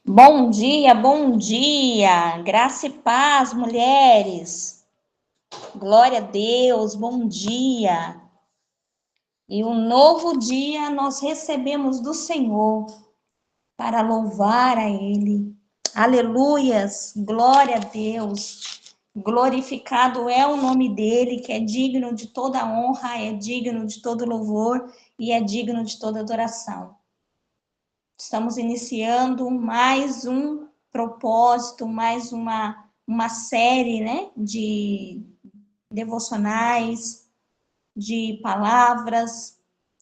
Bom dia, graça e paz, mulheres. Glória a Deus, bom dia. E um novo dia nós recebemos do Senhor para louvar a Ele. Aleluias, glória a Deus. Glorificado é o nome dele, que é digno de toda honra, é digno de todo louvor e é digno de toda adoração. Estamos iniciando mais um propósito, mais uma série, né, de devocionais, de palavras,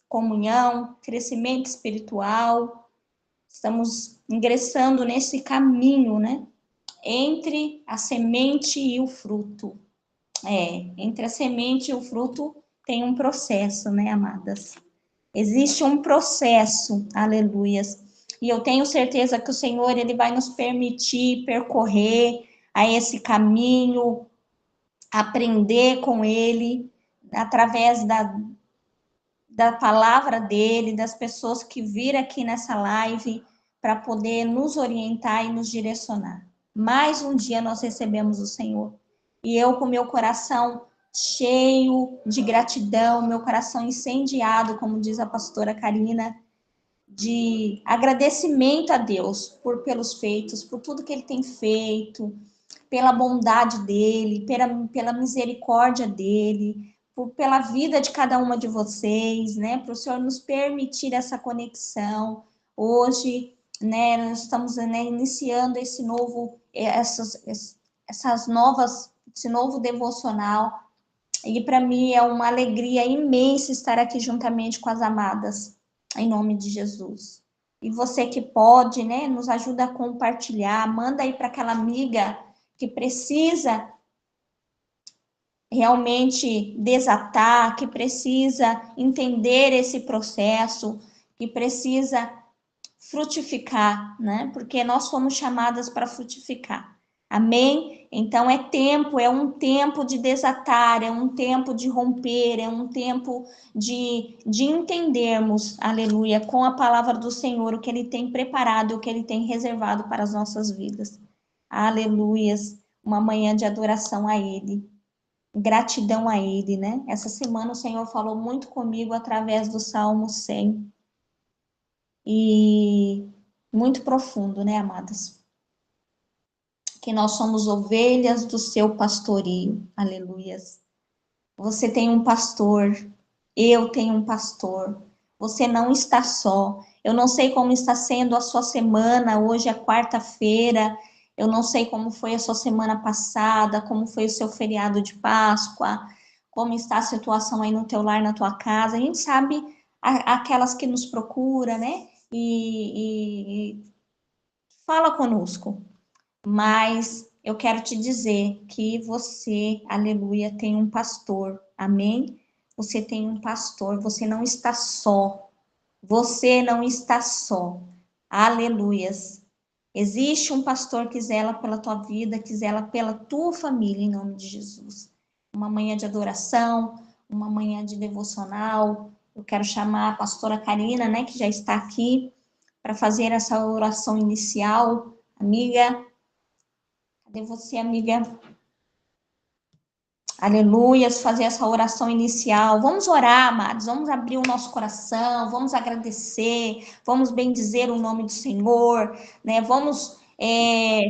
comunhão, crescimento espiritual. Estamos ingressando nesse caminho, né, entre a semente e o fruto. Entre a semente e o fruto tem um processo, né, amadas? Existe um processo, aleluias. E eu tenho certeza que o Senhor, ele vai nos permitir percorrer a esse caminho, aprender com ele, através da palavra dele, das pessoas que viram aqui nessa live, para poder nos orientar e nos direcionar. Mais um dia nós recebemos o Senhor. E eu, com meu coração cheio de gratidão, meu coração incendiado, como diz a pastora Karina, de agradecimento a Deus pelos feitos, por tudo que ele tem feito, pela bondade dele, pela misericórdia dele, pela vida de cada uma de vocês, né? Para o Senhor nos permitir essa conexão. Hoje, né, nós estamos, né, iniciando esse novo devocional. E para mim é uma alegria imensa estar aqui juntamente com as amadas, em nome de Jesus. E você que pode, né, nos ajuda a compartilhar, manda aí para aquela amiga que precisa realmente desatar, que precisa entender esse processo, que precisa frutificar, né? Porque nós fomos chamadas para frutificar. Amém? Então é um tempo de desatar, é um tempo de romper, é um tempo de entendermos, aleluia, com a palavra do Senhor, o que Ele tem preparado, o que Ele tem reservado para as nossas vidas. Aleluias, uma manhã de adoração a Ele, gratidão a Ele, né? Essa semana o Senhor falou muito comigo através do Salmo 100. E muito profundo, né, amadas? Que nós somos ovelhas do seu pastorio. Aleluias. Você tem um pastor, eu tenho um pastor. Você não está só. Eu não sei como está sendo a sua semana, hoje é quarta-feira. Eu não sei como foi a sua semana passada, como foi o seu feriado de Páscoa, como está a situação aí no teu lar, na tua casa. A gente sabe aquelas que nos procuram, né? E fala conosco. Mas eu quero te dizer que você, aleluia, tem um pastor, amém? Você tem um pastor, você não está só. Você não está só. Aleluias. Existe um pastor que zela pela tua vida, que zela pela tua família, em nome de Jesus. Uma manhã de adoração, uma manhã de devocional. Eu quero chamar a pastora Karina, né, que já está aqui, para fazer essa oração inicial. Amiga, cadê você, amiga? Aleluias, fazer essa oração inicial. Vamos orar, amados, vamos abrir o nosso coração, vamos agradecer, vamos bendizer o nome do Senhor, né? Vamos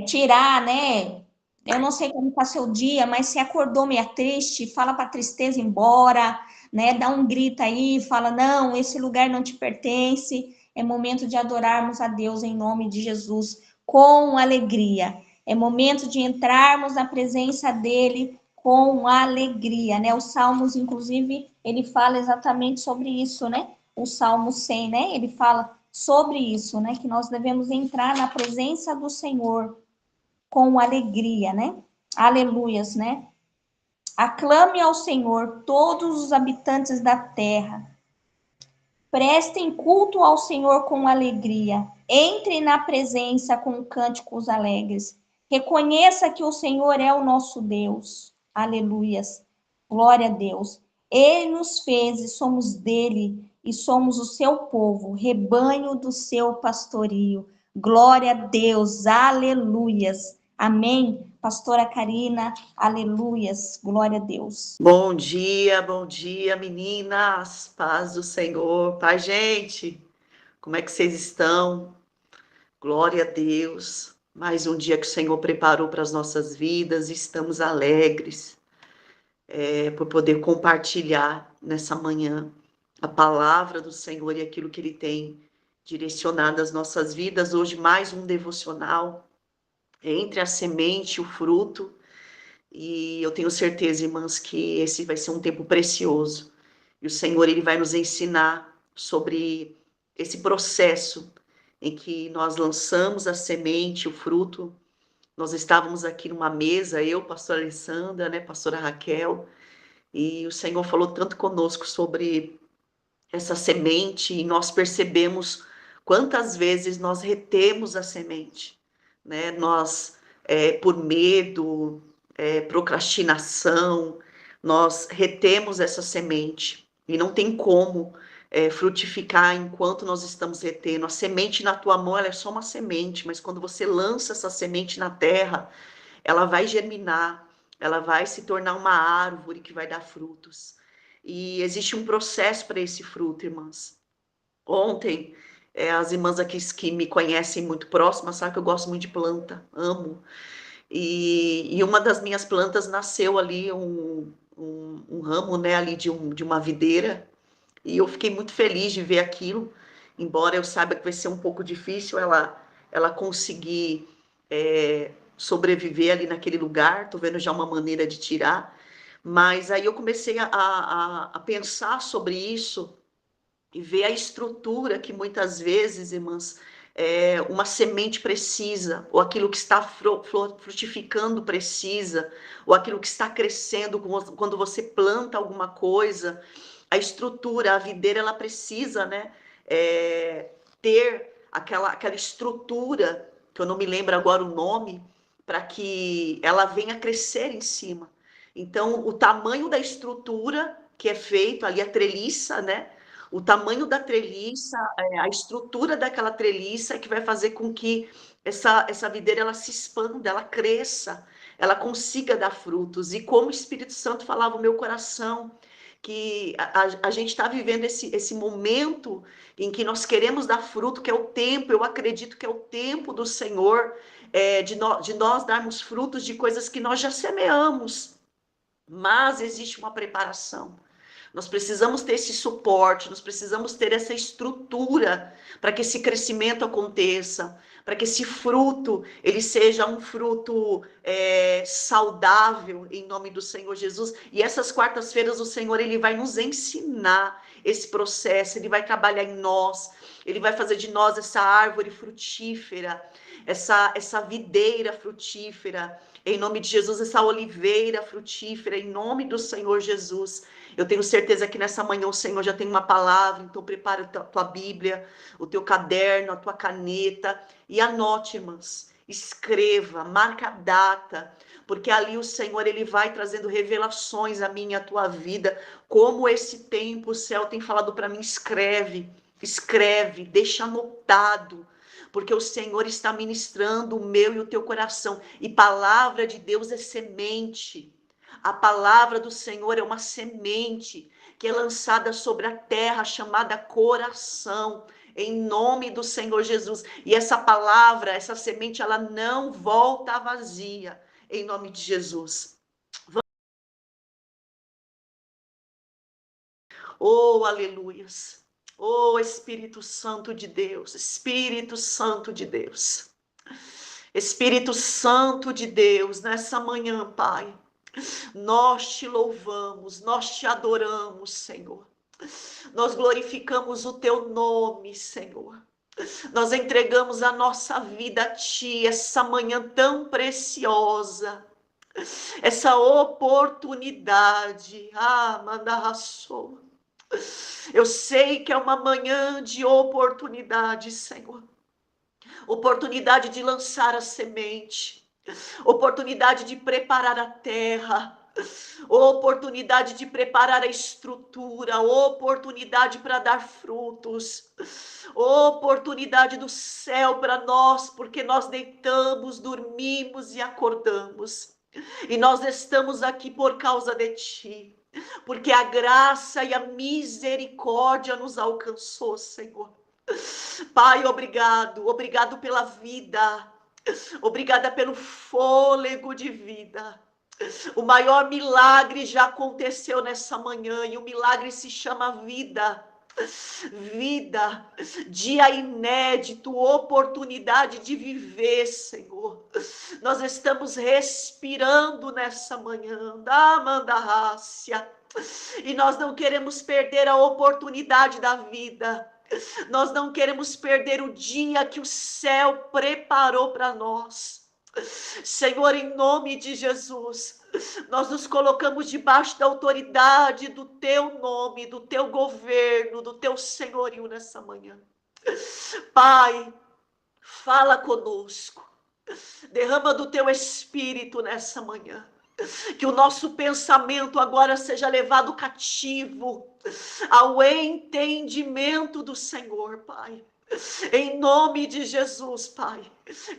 tirar, né? Eu não sei como está seu dia, mas se acordou meio triste, fala para a tristeza ir embora, né? Dá um grito aí, fala: não, esse lugar não te pertence. É momento de adorarmos a Deus em nome de Jesus com alegria. É momento de entrarmos na presença dele com alegria, né? Os Salmos, inclusive, ele fala exatamente sobre isso, né? O Salmo 100, né? Ele fala sobre isso, né? Que nós devemos entrar na presença do Senhor com alegria, né? Aleluias, né? Aclame ao Senhor todos os habitantes da terra. Prestem culto ao Senhor com alegria. Entre na presença com cânticos alegres. Reconheça que o Senhor é o nosso Deus. Aleluias. Glória a Deus. Ele nos fez e somos dele, e somos o seu povo, rebanho do seu pastorio. Glória a Deus, aleluias. Amém. Pastora Karina, aleluias, glória a Deus. Bom dia, meninas. Paz do Senhor. Paz, gente. Como é que vocês estão? Glória a Deus. Mais um dia que o Senhor preparou para as nossas vidas. Estamos alegres por poder compartilhar nessa manhã a palavra do Senhor e aquilo que Ele tem direcionado as nossas vidas. Hoje, mais um devocional entre a semente e o fruto. E eu tenho certeza, irmãs, que esse vai ser um tempo precioso. E o Senhor, Ele vai nos ensinar sobre esse processo em que nós lançamos a semente, o fruto. Nós estávamos aqui numa mesa, eu, pastora Alessandra, né, pastora Raquel, e o Senhor falou tanto conosco sobre essa semente, e nós percebemos quantas vezes nós retemos a semente, né? Nós, por medo, procrastinação, nós retemos essa semente e não tem como frutificar enquanto nós estamos retendo. A semente na tua mão, ela é só uma semente, mas quando você lança essa semente na terra, ela vai germinar, ela vai se tornar uma árvore que vai dar frutos. E existe um processo para esse fruto, irmãs. Ontem, as irmãs aqui que me conhecem muito próximas, sabem que eu gosto muito de planta, amo. E uma das minhas plantas nasceu ali, um ramo, né, ali de uma videira, e eu fiquei muito feliz de ver aquilo, embora eu saiba que vai ser um pouco difícil ela conseguir sobreviver ali naquele lugar. Tô vendo já uma maneira de tirar, mas aí eu comecei a pensar sobre isso e ver a estrutura que muitas vezes, irmãs, uma semente precisa, ou aquilo que está frutificando precisa, ou aquilo que está crescendo quando você planta alguma coisa. A estrutura, a videira, ela precisa, né, ter aquela estrutura, que eu não me lembro agora o nome, para que ela venha crescer em cima. Então, o tamanho da estrutura que é feito ali, a treliça, né? O tamanho da treliça, a estrutura daquela treliça é que vai fazer com que essa videira ela se expanda, ela cresça, ela consiga dar frutos. E como o Espírito Santo falava no meu coração, que a gente está vivendo esse momento em que nós queremos dar fruto, que é o tempo, eu acredito que é o tempo do Senhor, de nós darmos frutos de coisas que nós já semeamos, mas existe uma preparação. Nós precisamos ter esse suporte, nós precisamos ter essa estrutura para que esse crescimento aconteça, para que esse fruto ele seja um fruto saudável em nome do Senhor Jesus. E essas quartas-feiras o Senhor ele vai nos ensinar esse processo, ele vai trabalhar em nós, ele vai fazer de nós essa árvore frutífera, essa videira frutífera, em nome de Jesus, essa oliveira frutífera, em nome do Senhor Jesus. Eu tenho certeza que nessa manhã o Senhor já tem uma palavra, então prepara a tua Bíblia, o teu caderno, a tua caneta e anote, irmãs. Escreva, marca a data, porque ali o Senhor ele vai trazendo revelações a mim e a tua vida, como esse tempo o céu tem falado para mim. Escreve, deixa anotado, porque o Senhor está ministrando o meu e o teu coração, e palavra de Deus é semente. A palavra do Senhor é uma semente que é lançada sobre a terra, chamada coração, em nome do Senhor Jesus. E essa palavra, essa semente, ela não volta vazia, em nome de Jesus. Oh, aleluias. Oh, Espírito Santo de Deus, Espírito Santo de Deus. Espírito Santo de Deus, nessa manhã, Pai, nós te louvamos, nós te adoramos, Senhor. Nós glorificamos o teu nome, Senhor. Nós entregamos a nossa vida a ti, essa manhã tão preciosa, essa oportunidade. Ah, mandarraçou. Eu sei que é uma manhã de oportunidade, Senhor. Oportunidade de lançar a semente, oportunidade de preparar a terra, oportunidade de preparar a estrutura, oportunidade para dar frutos, oportunidade do céu para nós, porque nós deitamos, dormimos e acordamos. E nós estamos aqui por causa de Ti, porque a graça e a misericórdia nos alcançou, Senhor. Pai, obrigado, obrigado pela vida, obrigada pelo fôlego de vida. O maior milagre já aconteceu nessa manhã, e o milagre se chama vida. Vida, dia inédito, oportunidade de viver, Senhor. Nós estamos respirando nessa manhã, da mandarrácia, e nós não queremos perder a oportunidade da vida. Nós não queremos perder o dia que o céu preparou para nós. Senhor, em nome de Jesus, nós nos colocamos debaixo da autoridade do Teu nome, do Teu governo, do Teu senhorio nessa manhã. Pai, fala conosco, derrama do Teu Espírito nessa manhã. Que o nosso pensamento agora seja levado cativo ao entendimento do Senhor, Pai. Em nome de Jesus, Pai,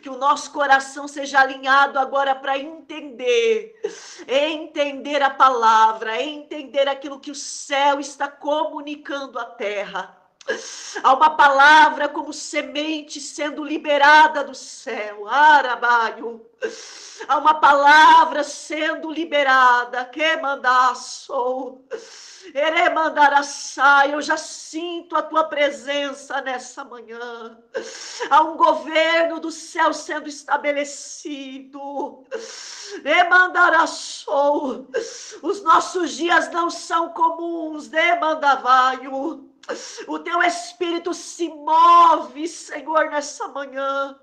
que o nosso coração seja alinhado agora para entender a palavra, entender aquilo que o céu está comunicando à terra. Há uma palavra como semente sendo liberada do céu, Arabaio. Há uma palavra sendo liberada, que mandaço, Eremandaraçai, eu já sinto a tua presença nessa manhã. Há um governo do céu sendo estabelecido. Demandaraçou, os nossos dias não são comuns, demandavaio. O teu Espírito se move, Senhor, nessa manhã,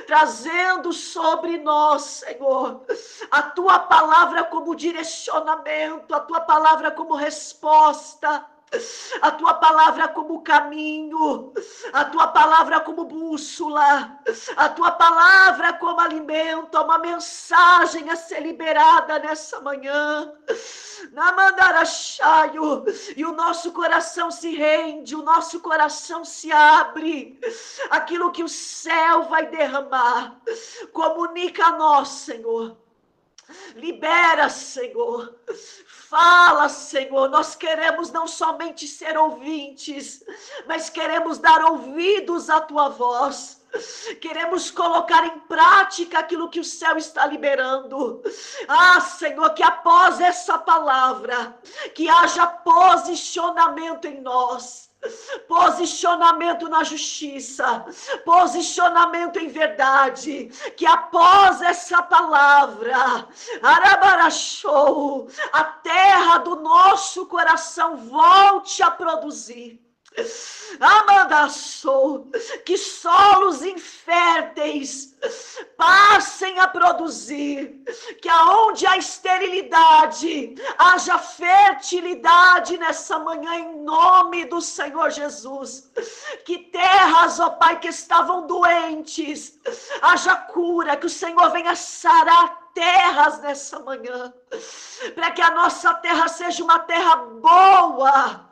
trazendo sobre nós, Senhor, a tua palavra como direcionamento, a tua palavra como resposta, a tua palavra como caminho, a tua palavra como bússola, a tua palavra como alimento, uma mensagem a ser liberada nessa manhã. Namandarachaio, e o nosso coração se rende, o nosso coração se abre, aquilo que o céu vai derramar, comunica a nós, Senhor. Libera, Senhor. Fala, Senhor. Nós queremos não somente ser ouvintes, mas queremos dar ouvidos à tua voz. Queremos colocar em prática aquilo que o céu está liberando. Ah, Senhor, que após essa palavra, que haja posicionamento em nós. Posicionamento na justiça, posicionamento em verdade, que após essa palavra, Arabarachou, a terra do nosso coração volte a produzir. Amandaçou, que solos inférteis passem a produzir, que aonde há esterilidade, haja fertilidade nessa manhã, em nome do Senhor Jesus. Que terras, ó Pai, que estavam doentes, haja cura, que o Senhor venha sarar terras nessa manhã, para que a nossa terra seja uma terra boa,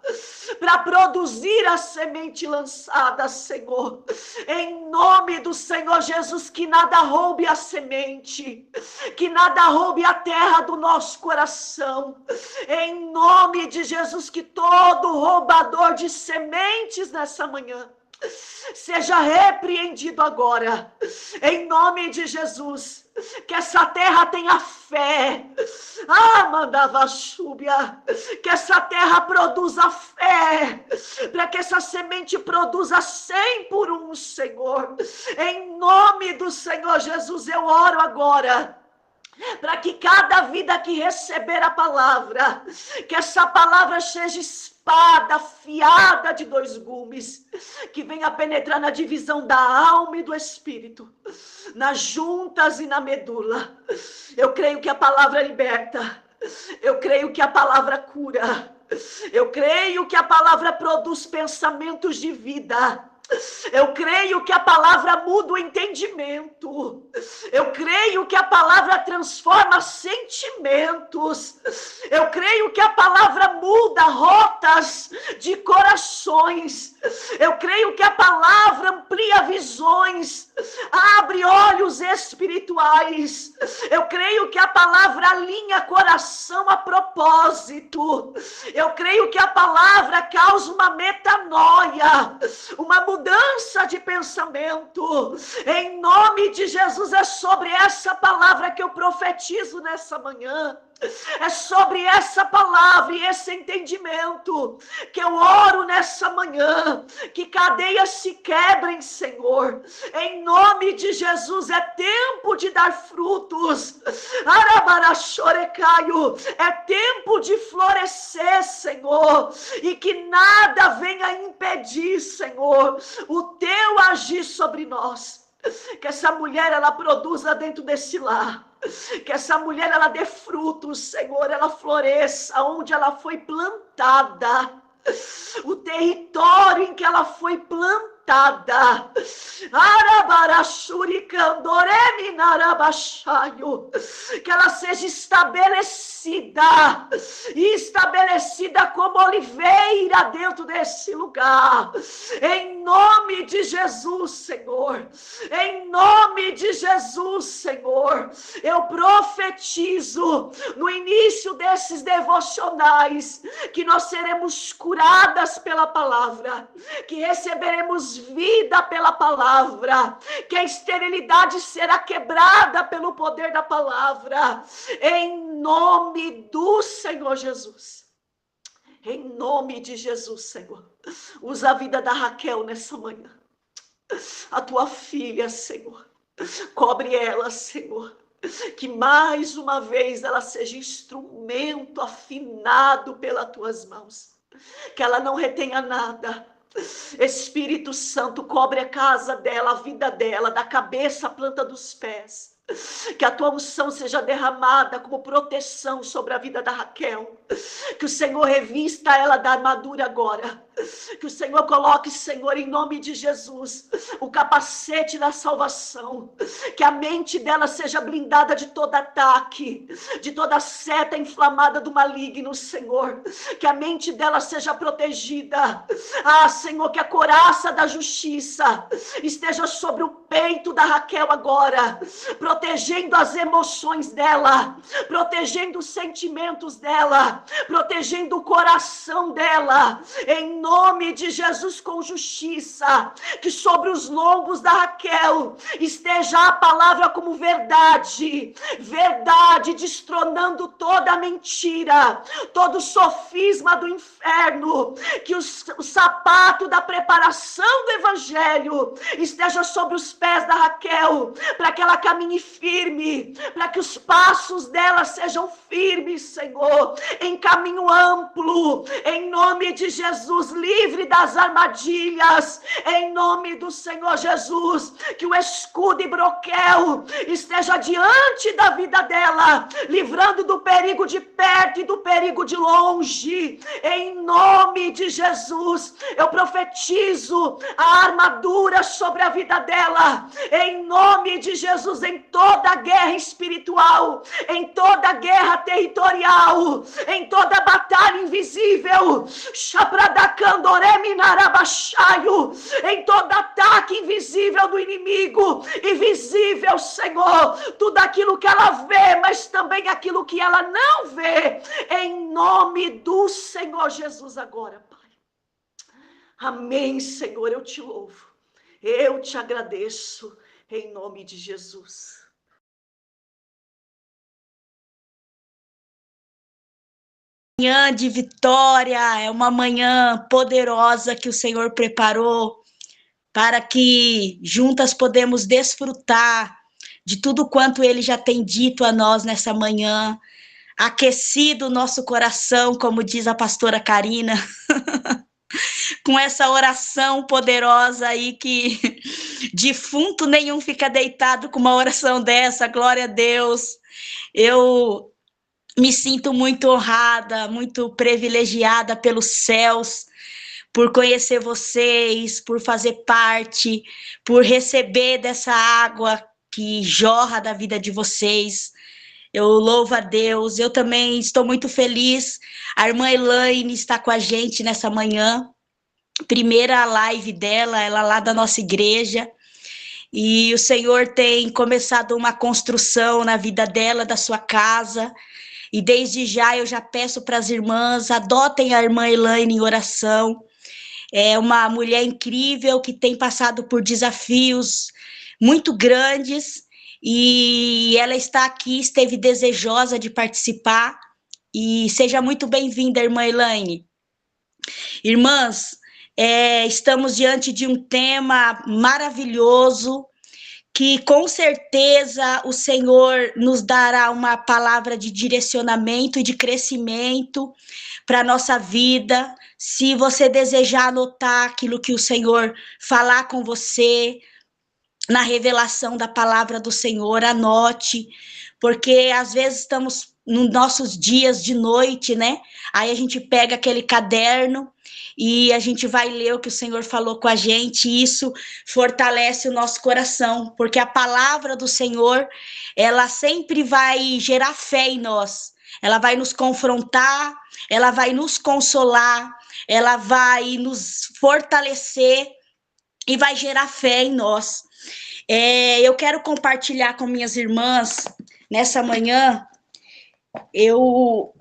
para produzir a semente lançada, Senhor, em nome do Senhor Jesus, que nada roube a semente, que nada roube a terra do nosso coração, em nome de Jesus, que todo roubador de sementes nessa manhã seja repreendido agora, em nome de Jesus. Que essa terra tenha fé. Ah, mandava chúbia. Que essa terra produza fé. Para que essa semente produza 100 por 1, Senhor. Em nome do Senhor Jesus, eu oro agora. Para que cada vida que receber a palavra, que essa palavra seja espada afiada de 2 gumes, que venha penetrar na divisão da alma e do espírito, nas juntas e na medula. Eu creio que a palavra liberta, eu creio que a palavra cura, eu creio que a palavra produz pensamentos de vida. Eu creio que a palavra muda o entendimento. Eu creio que a palavra transforma sentimentos. Eu creio que a palavra muda rotas de corações. Eu creio que a palavra amplia visões, abre olhos espirituais. Eu creio que a palavra alinha coração a propósito. Eu creio que a palavra causa uma metanoia, uma mudança de pensamento. Em nome de Jesus, é sobre essa palavra que eu profetizo nessa manhã. É sobre essa palavra e esse entendimento que eu oro nessa manhã, que cadeias se quebrem, Senhor. Em nome de Jesus, é tempo de dar frutos. Arabarachorecaio, é tempo de florescer, Senhor, e que nada venha impedir, Senhor, o teu agir sobre nós. Que essa mulher, ela produza dentro desse lar. Que essa mulher, ela dê frutos, Senhor, ela floresça onde ela foi plantada. O território em que ela foi plantada. Que ela seja estabelecida. E estabelecida como oliveira dentro desse lugar. Em nome de Jesus, Senhor. Em nome de Jesus, Senhor. Eu profetizo no início desses devocionais que nós seremos curadas pela palavra, que receberemos vida pela palavra, que a esterilidade será quebrada pelo poder da palavra, em nome do Senhor Jesus. Em nome de Jesus, Senhor. Usa a vida da Raquel nessa manhã. A tua filha, Senhor. Cobre ela, Senhor. Que mais uma vez ela seja instrumento afinado pelas tuas mãos. Que ela não retenha nada. Espírito Santo, cobre a casa dela, a vida dela, da cabeça à planta dos pés. Que a tua unção seja derramada como proteção sobre a vida da Raquel. Que o Senhor revista ela da armadura agora. Que o Senhor coloque, Senhor, em nome de Jesus, o capacete da salvação. Que a mente dela seja blindada de todo ataque, de toda seta inflamada do maligno, Senhor. Que a mente dela seja protegida. Ah, Senhor, que a couraça da justiça esteja sobre o peito da Raquel agora, protegendo as emoções dela, protegendo os sentimentos dela, protegendo o coração dela, em nome de Jesus, com justiça. Que sobre os lombos da Raquel esteja a palavra como verdade, verdade, destronando toda a mentira, todo o sofisma do inferno. Que o sapato da preparação do evangelho esteja sobre os pés da Raquel, para que ela caminhe firme, para que os passos dela sejam firmes, Senhor, em caminho amplo, em nome de Jesus, livre das armadilhas, em nome do Senhor Jesus. Que o escudo e broquel esteja diante da vida dela, livrando do perigo de perto e do perigo de longe, em nome de Jesus. Eu profetizo a armadura sobre a vida dela, em nome de Jesus, em toda guerra espiritual, em toda guerra territorial, em toda batalha invisível, em todo ataque invisível do inimigo, e visível, Senhor, tudo aquilo que ela vê, mas também aquilo que ela não vê, em nome do Senhor Jesus agora, Pai. Amém, Senhor, eu te louvo, eu te agradeço, em nome de Jesus. Manhã de vitória, é uma manhã poderosa que o Senhor preparou para que juntas podemos desfrutar de tudo quanto Ele já tem dito a nós nessa manhã, aquecido o nosso coração, como diz a pastora Karina, com essa oração poderosa aí que defunto nenhum fica deitado com uma oração dessa, glória a Deus. Eu me sinto muito honrada, muito privilegiada pelos céus, por conhecer vocês, por fazer parte, por receber dessa água que jorra da vida de vocês. Eu louvo a Deus. Eu também estou muito feliz. A irmã Elaine está com a gente nessa manhã. Primeira live dela, ela lá da nossa igreja. E o Senhor tem começado uma construção na vida dela, da sua casa. E desde já eu já peço para as irmãs, adotem a irmã Elaine em oração. É uma mulher incrível que tem passado por desafios muito grandes e ela está aqui, esteve desejosa de participar. E seja muito bem-vinda, irmã Elaine. Irmãs, estamos diante de um tema maravilhoso, que com certeza o Senhor nos dará uma palavra de direcionamento e de crescimento para a nossa vida. Se você desejar anotar aquilo que o Senhor falar com você, na revelação da palavra do Senhor, anote, porque às vezes estamos nos nossos dias de noite, né? Aí a gente pega aquele caderno e a gente vai ler o que o Senhor falou com a gente, e isso fortalece o nosso coração, porque a palavra do Senhor, ela sempre vai gerar fé em nós, ela vai nos confrontar, ela vai nos consolar, ela vai nos fortalecer e vai gerar fé em nós. Eu quero compartilhar com minhas irmãs, nessa manhã, eu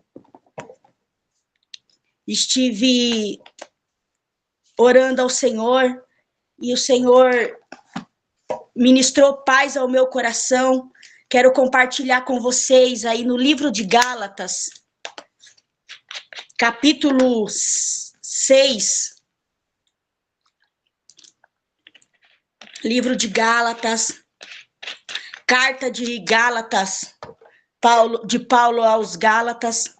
estive orando ao Senhor, e o Senhor ministrou paz ao meu coração. Quero compartilhar com vocês aí no livro de Gálatas, capítulo 6, livro de Gálatas, carta de Gálatas, de Paulo aos Gálatas,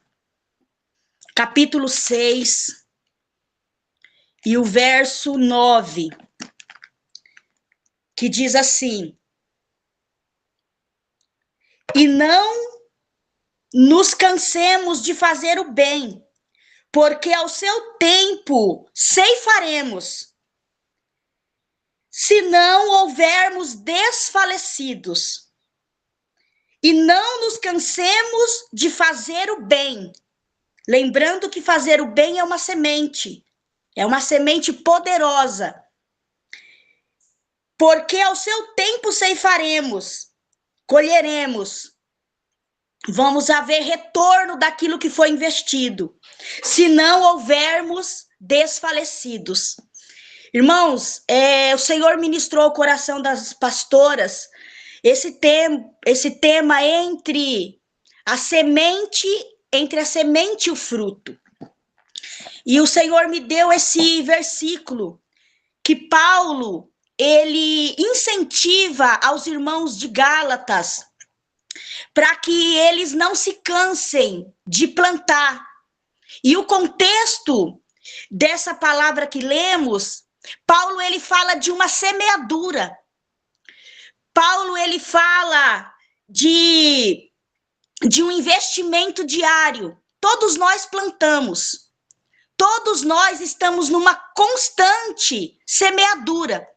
capítulo 6, e o verso 9, que diz assim: e não nos cansemos de fazer o bem, porque ao seu tempo ceifaremos, se não houvermos desfalecidos. E não nos cansemos de fazer o bem. Lembrando que fazer o bem é uma semente poderosa. Porque ao seu tempo ceifaremos, colheremos. Vamos haver retorno daquilo que foi investido, se não houvermos desfalecidos. Irmãos, o Senhor ministrou o coração das pastoras esse tema entre a semente e o fruto. E o Senhor me deu esse versículo que Paulo, ele incentiva aos irmãos de Gálatas para que eles não se cansem de plantar. E o contexto dessa palavra que lemos, Paulo, ele fala de uma semeadura. Paulo, ele fala de um investimento diário. Todos nós plantamos. Todos nós estamos numa constante semeadura.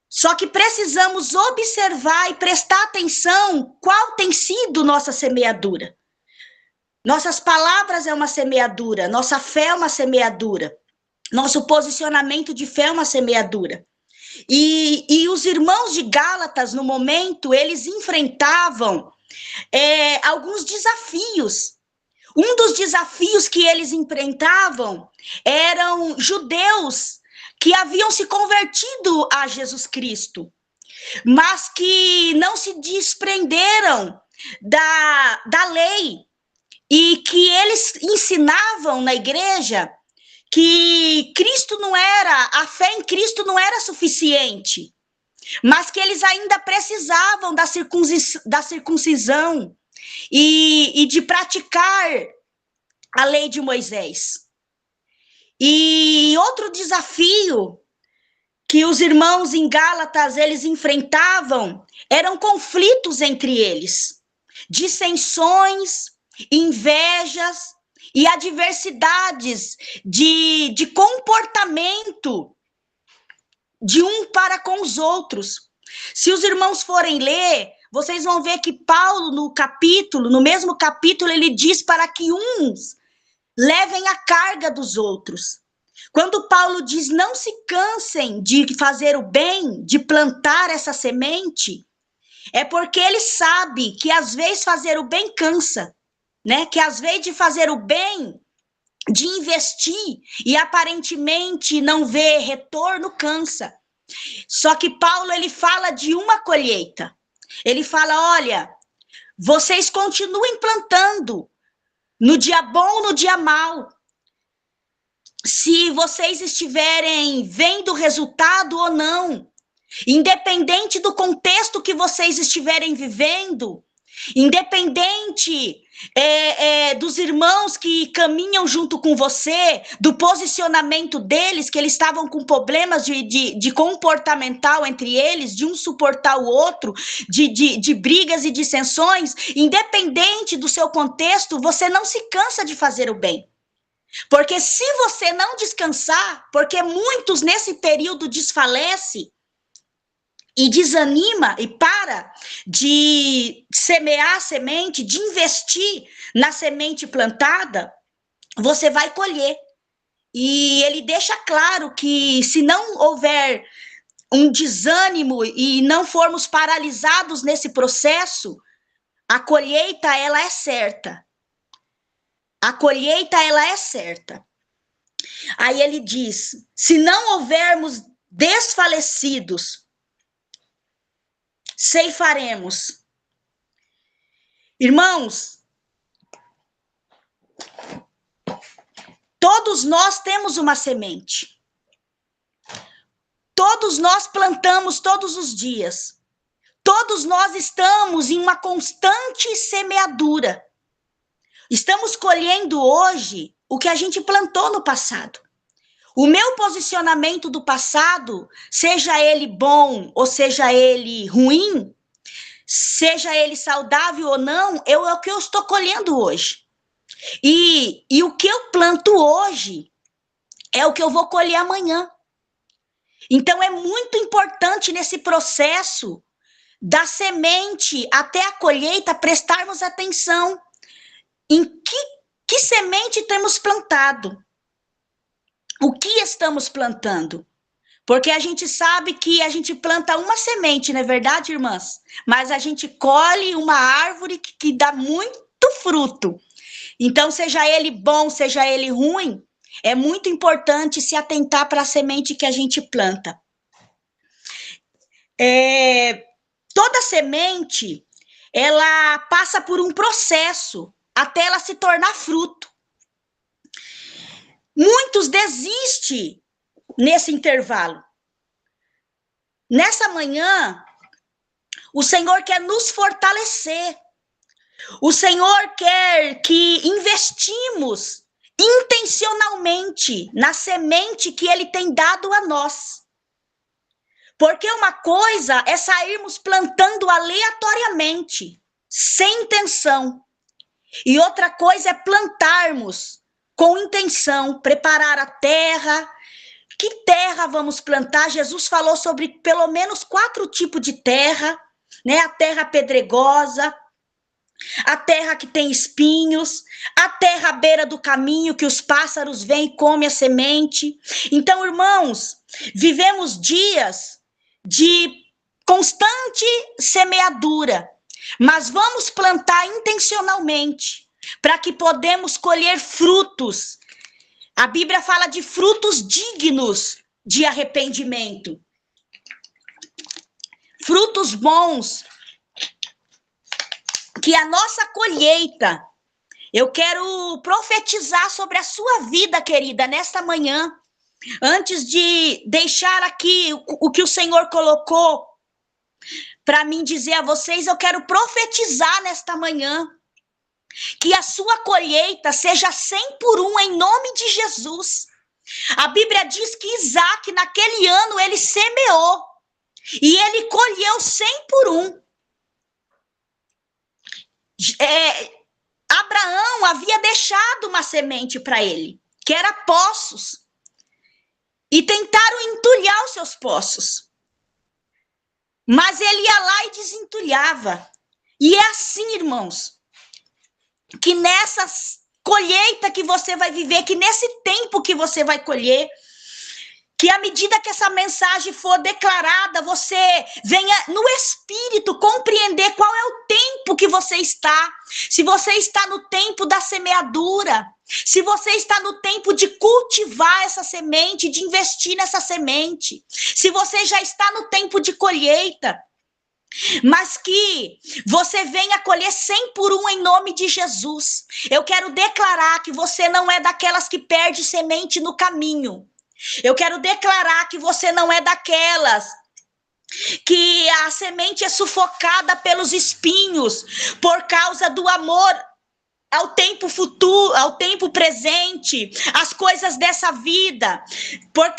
Só que precisamos observar e prestar atenção qual tem sido nossa semeadura. Nossas palavras é uma semeadura, nossa fé é uma semeadura, nosso posicionamento de fé é uma semeadura. E os irmãos de Gálatas, no momento, eles enfrentavam alguns desafios. Um dos desafios que eles enfrentavam eram judeus que haviam se convertido a Jesus Cristo, mas que não se desprenderam da lei, e que eles ensinavam na igreja que a fé em Cristo não era suficiente, mas que eles ainda precisavam da circuncisão e de praticar a lei de Moisés. E outro desafio que os irmãos em Gálatas eles enfrentavam eram conflitos entre eles, dissensões, invejas e adversidades de comportamento de um para com os outros. Se os irmãos forem ler, vocês vão ver que Paulo, no mesmo capítulo, ele diz para que uns levem a carga dos outros. Quando Paulo diz, não se cansem de fazer o bem, de plantar essa semente, é porque ele sabe que às vezes fazer o bem cansa, né? Que às vezes de fazer o bem, de investir e aparentemente não ver retorno cansa. Só que Paulo, ele fala de uma colheita. Ele fala, olha, vocês continuem plantando no dia bom, no dia mau. Se vocês estiverem vendo resultado ou não, independente do contexto que vocês estiverem vivendo, independente dos irmãos que caminham junto com você, do posicionamento deles, que eles estavam com problemas de comportamental entre eles, de um suportar o outro, de brigas e dissensões, independente do seu contexto, você não se cansa de fazer o bem. Porque se você não descansar, porque muitos nesse período desfalecem, e desanima e para de semear a semente, de investir na semente plantada, você vai colher. E ele deixa claro que se não houver um desânimo e não formos paralisados nesse processo, a colheita, ela é certa. A colheita, ela é certa. Aí ele diz, se não houvermos desfalecidos, ceifaremos. Irmãos, todos nós temos uma semente. Todos nós plantamos todos os dias. Todos nós estamos em uma constante semeadura. Estamos colhendo hoje o que a gente plantou no passado. O meu posicionamento do passado, seja ele bom ou seja ele ruim, seja ele saudável ou não, é o que eu estou colhendo hoje. E o que eu planto hoje é o que eu vou colher amanhã. Então é muito importante nesse processo da semente até a colheita prestarmos atenção em que semente temos plantado. O que estamos plantando? Porque a gente sabe que a gente planta uma semente, não é verdade, irmãs? Mas a gente colhe uma árvore que dá muito fruto. Então, seja ele bom, seja ele ruim, é muito importante se atentar para a semente que a gente planta. Toda semente, ela passa por um processo até ela se tornar fruto. Muitos desistem nesse intervalo. Nessa manhã, o Senhor quer nos fortalecer. O Senhor quer que investimos intencionalmente na semente que Ele tem dado a nós. Porque uma coisa é sairmos plantando aleatoriamente, sem intenção. E outra coisa é plantarmos com intenção, preparar a terra. Que terra vamos plantar? Jesus falou sobre pelo menos 4 tipos de terra, né? A terra pedregosa, a terra que tem espinhos, a terra à beira do caminho, que os pássaros vêm e comem a semente. Então, irmãos, vivemos dias de constante semeadura, mas vamos plantar intencionalmente, para que podemos colher frutos. A Bíblia fala de frutos dignos de arrependimento. Frutos bons. Que a nossa colheita, eu quero profetizar sobre a sua vida, querida, nesta manhã. Antes de deixar aqui o que o Senhor colocou para mim dizer a vocês, eu quero profetizar nesta manhã. Que a sua colheita seja 100 por 1 em nome de Jesus. A Bíblia diz que Isaac, naquele ano, ele semeou. E ele colheu 100 por 1. Abraão havia deixado uma semente para ele, que era poços. E tentaram entulhar os seus poços. Mas ele ia lá e desentulhava. E é assim, irmãos, que nessa colheita que você vai viver, que nesse tempo que você vai colher, que à medida que essa mensagem for declarada, você venha no Espírito compreender qual é o tempo que você está. Se você está no tempo da semeadura, se você está no tempo de cultivar essa semente, de investir nessa semente, se você já está no tempo de colheita, mas que você venha colher 100 por 1 em nome de Jesus. Eu quero declarar que você não é daquelas que perde semente no caminho. Eu quero declarar que você não é daquelas que a semente é sufocada pelos espinhos por causa do amor ao tempo futuro, ao tempo presente, as coisas dessa vida,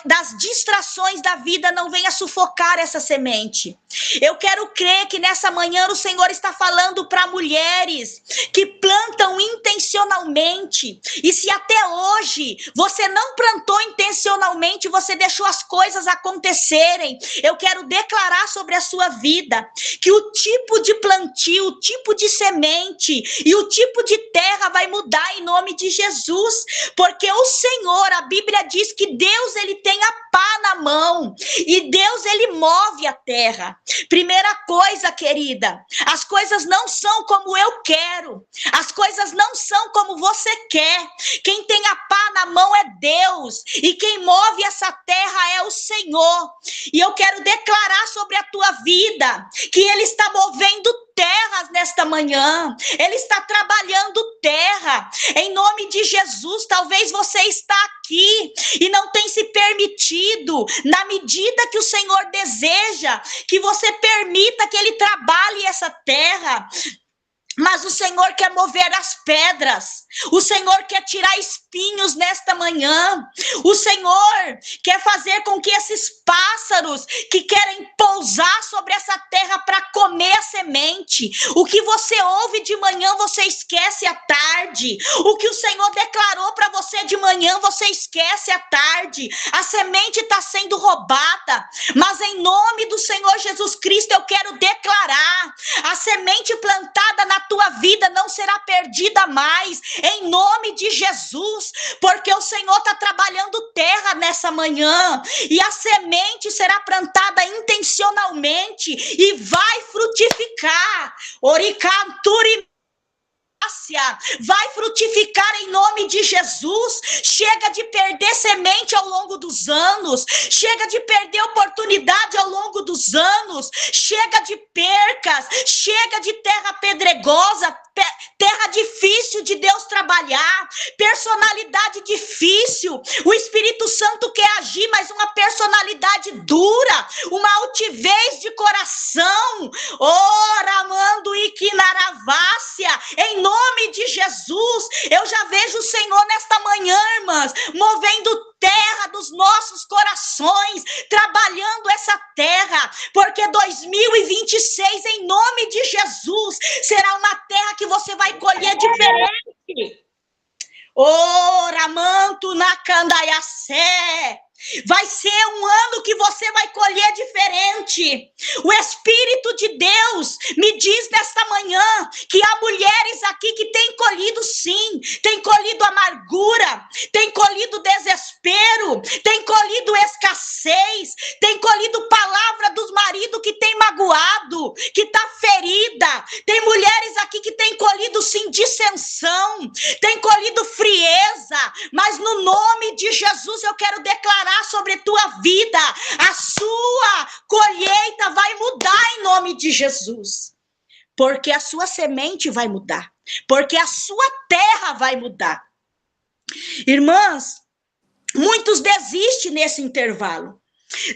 das distrações da vida não venha sufocar essa semente. Eu quero crer que nessa manhã o Senhor está falando para mulheres que plantam intencionalmente, e se até hoje você não plantou intencionalmente, você deixou as coisas acontecerem, eu quero declarar sobre a sua vida que o tipo de plantio, o tipo de semente e o tipo de terra vai mudar em nome de Jesus, porque o Senhor, a Bíblia diz que Deus, ele tem a pá na mão, e Deus, ele move a terra. Primeira coisa, querida, as coisas não são como eu quero, as coisas não são como você quer. Quem tem a pá na mão é Deus, e quem move essa terra é o Senhor. E eu quero declarar sobre a tua vida que ele está movendo terras nesta manhã, ele está trabalhando terra, em nome de Jesus. Talvez você está aqui e não tem se permitido, na medida que o Senhor deseja, que você permita que ele trabalhe essa terra. Mas o Senhor quer mover as pedras, o Senhor quer tirar espinhos nesta manhã, o Senhor quer fazer com que esses pássaros que querem pousar sobre essa terra para comer a semente, o que você ouve de manhã você esquece à tarde, o que o Senhor declarou para você de manhã você esquece à tarde, a semente está sendo roubada, mas em nome do Senhor Jesus Cristo eu quero declarar, a semente plantada na tua vida não será perdida mais, em nome de Jesus, porque o Senhor está trabalhando terra nessa manhã, e a semente será plantada intencionalmente, e vai frutificar, oricanturi, vai frutificar em nome de Jesus. Chega de perder semente ao longo dos anos, chega de perder oportunidade ao longo dos anos, chega de percas, chega de terra pedregosa, terra difícil de Deus trabalhar, personalidade difícil. O Espírito Santo quer agir, mas uma personalidade dura, uma altivez de coração. Oramando iquinaravácia, em nome de Jesus, eu já vejo o Senhor nesta manhã, irmãs, movendo terra dos nossos corações, trabalhando essa terra, porque 2026, em nome de Jesus, será uma terra que você vai colher diferente. Oramanto na candaiacé. Vai ser um ano que você vai colher diferente. O Espírito de Deus me diz nesta manhã que há mulheres aqui que têm colhido sim, têm colhido amargura, têm colhido desespero, têm colhido escassez, têm colhido palavra dos maridos que tem magoado, que está ferida. Tem mulheres aqui que têm colhido sim dissensão, têm colhido frieza, mas no nome de Jesus eu quero declarar sobre tua vida, a sua colheita vai mudar em nome de Jesus, porque a sua semente vai mudar, porque a sua terra vai mudar. Irmãs, muitos desistem nesse intervalo.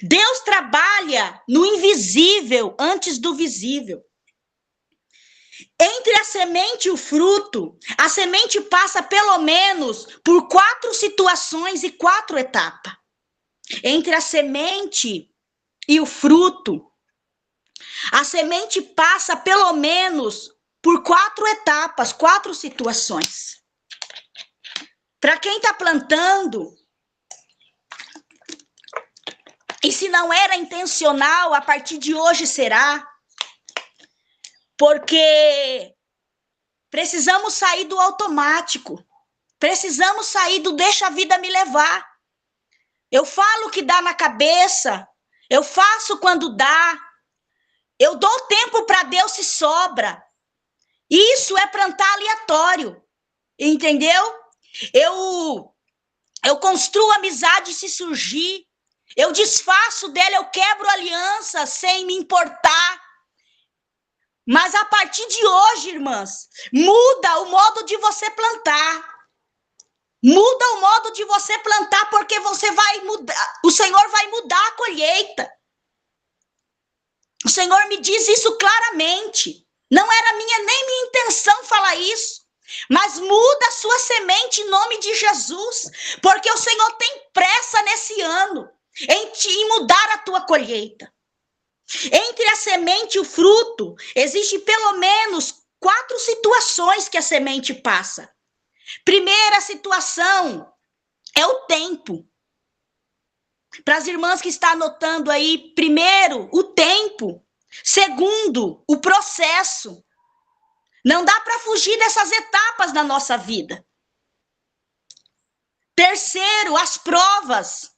Deus trabalha no invisível antes do visível. Entre a semente e o fruto, a semente passa pelo menos por 4 situações e 4 etapas. Entre a semente e o fruto, a semente passa pelo menos por 4 etapas, 4 situações. Para quem está plantando, e se não era intencional, a partir de hoje será, porque precisamos sair do automático, precisamos sair do deixa a vida me levar. Eu falo o que dá na cabeça, eu faço quando dá, eu dou tempo para Deus se sobra. Isso é plantar aleatório, entendeu? Eu construo amizade se surgir, eu desfaço dela, eu quebro aliança sem me importar. Mas a partir de hoje, irmãs, muda o modo de você plantar. Muda o modo de você plantar, porque você vai mudar, o Senhor vai mudar a colheita. O Senhor me diz isso claramente. Não era nem minha intenção falar isso. Mas muda a sua semente em nome de Jesus, porque o Senhor tem pressa nesse ano em mudar a tua colheita. Entre a semente e o fruto, existe pelo menos 4 situações que a semente passa. Primeira situação é o tempo. Para as irmãs que estão anotando aí, primeiro, o tempo. Segundo, o processo. Não dá para fugir dessas etapas da nossa vida. Terceiro, as provas.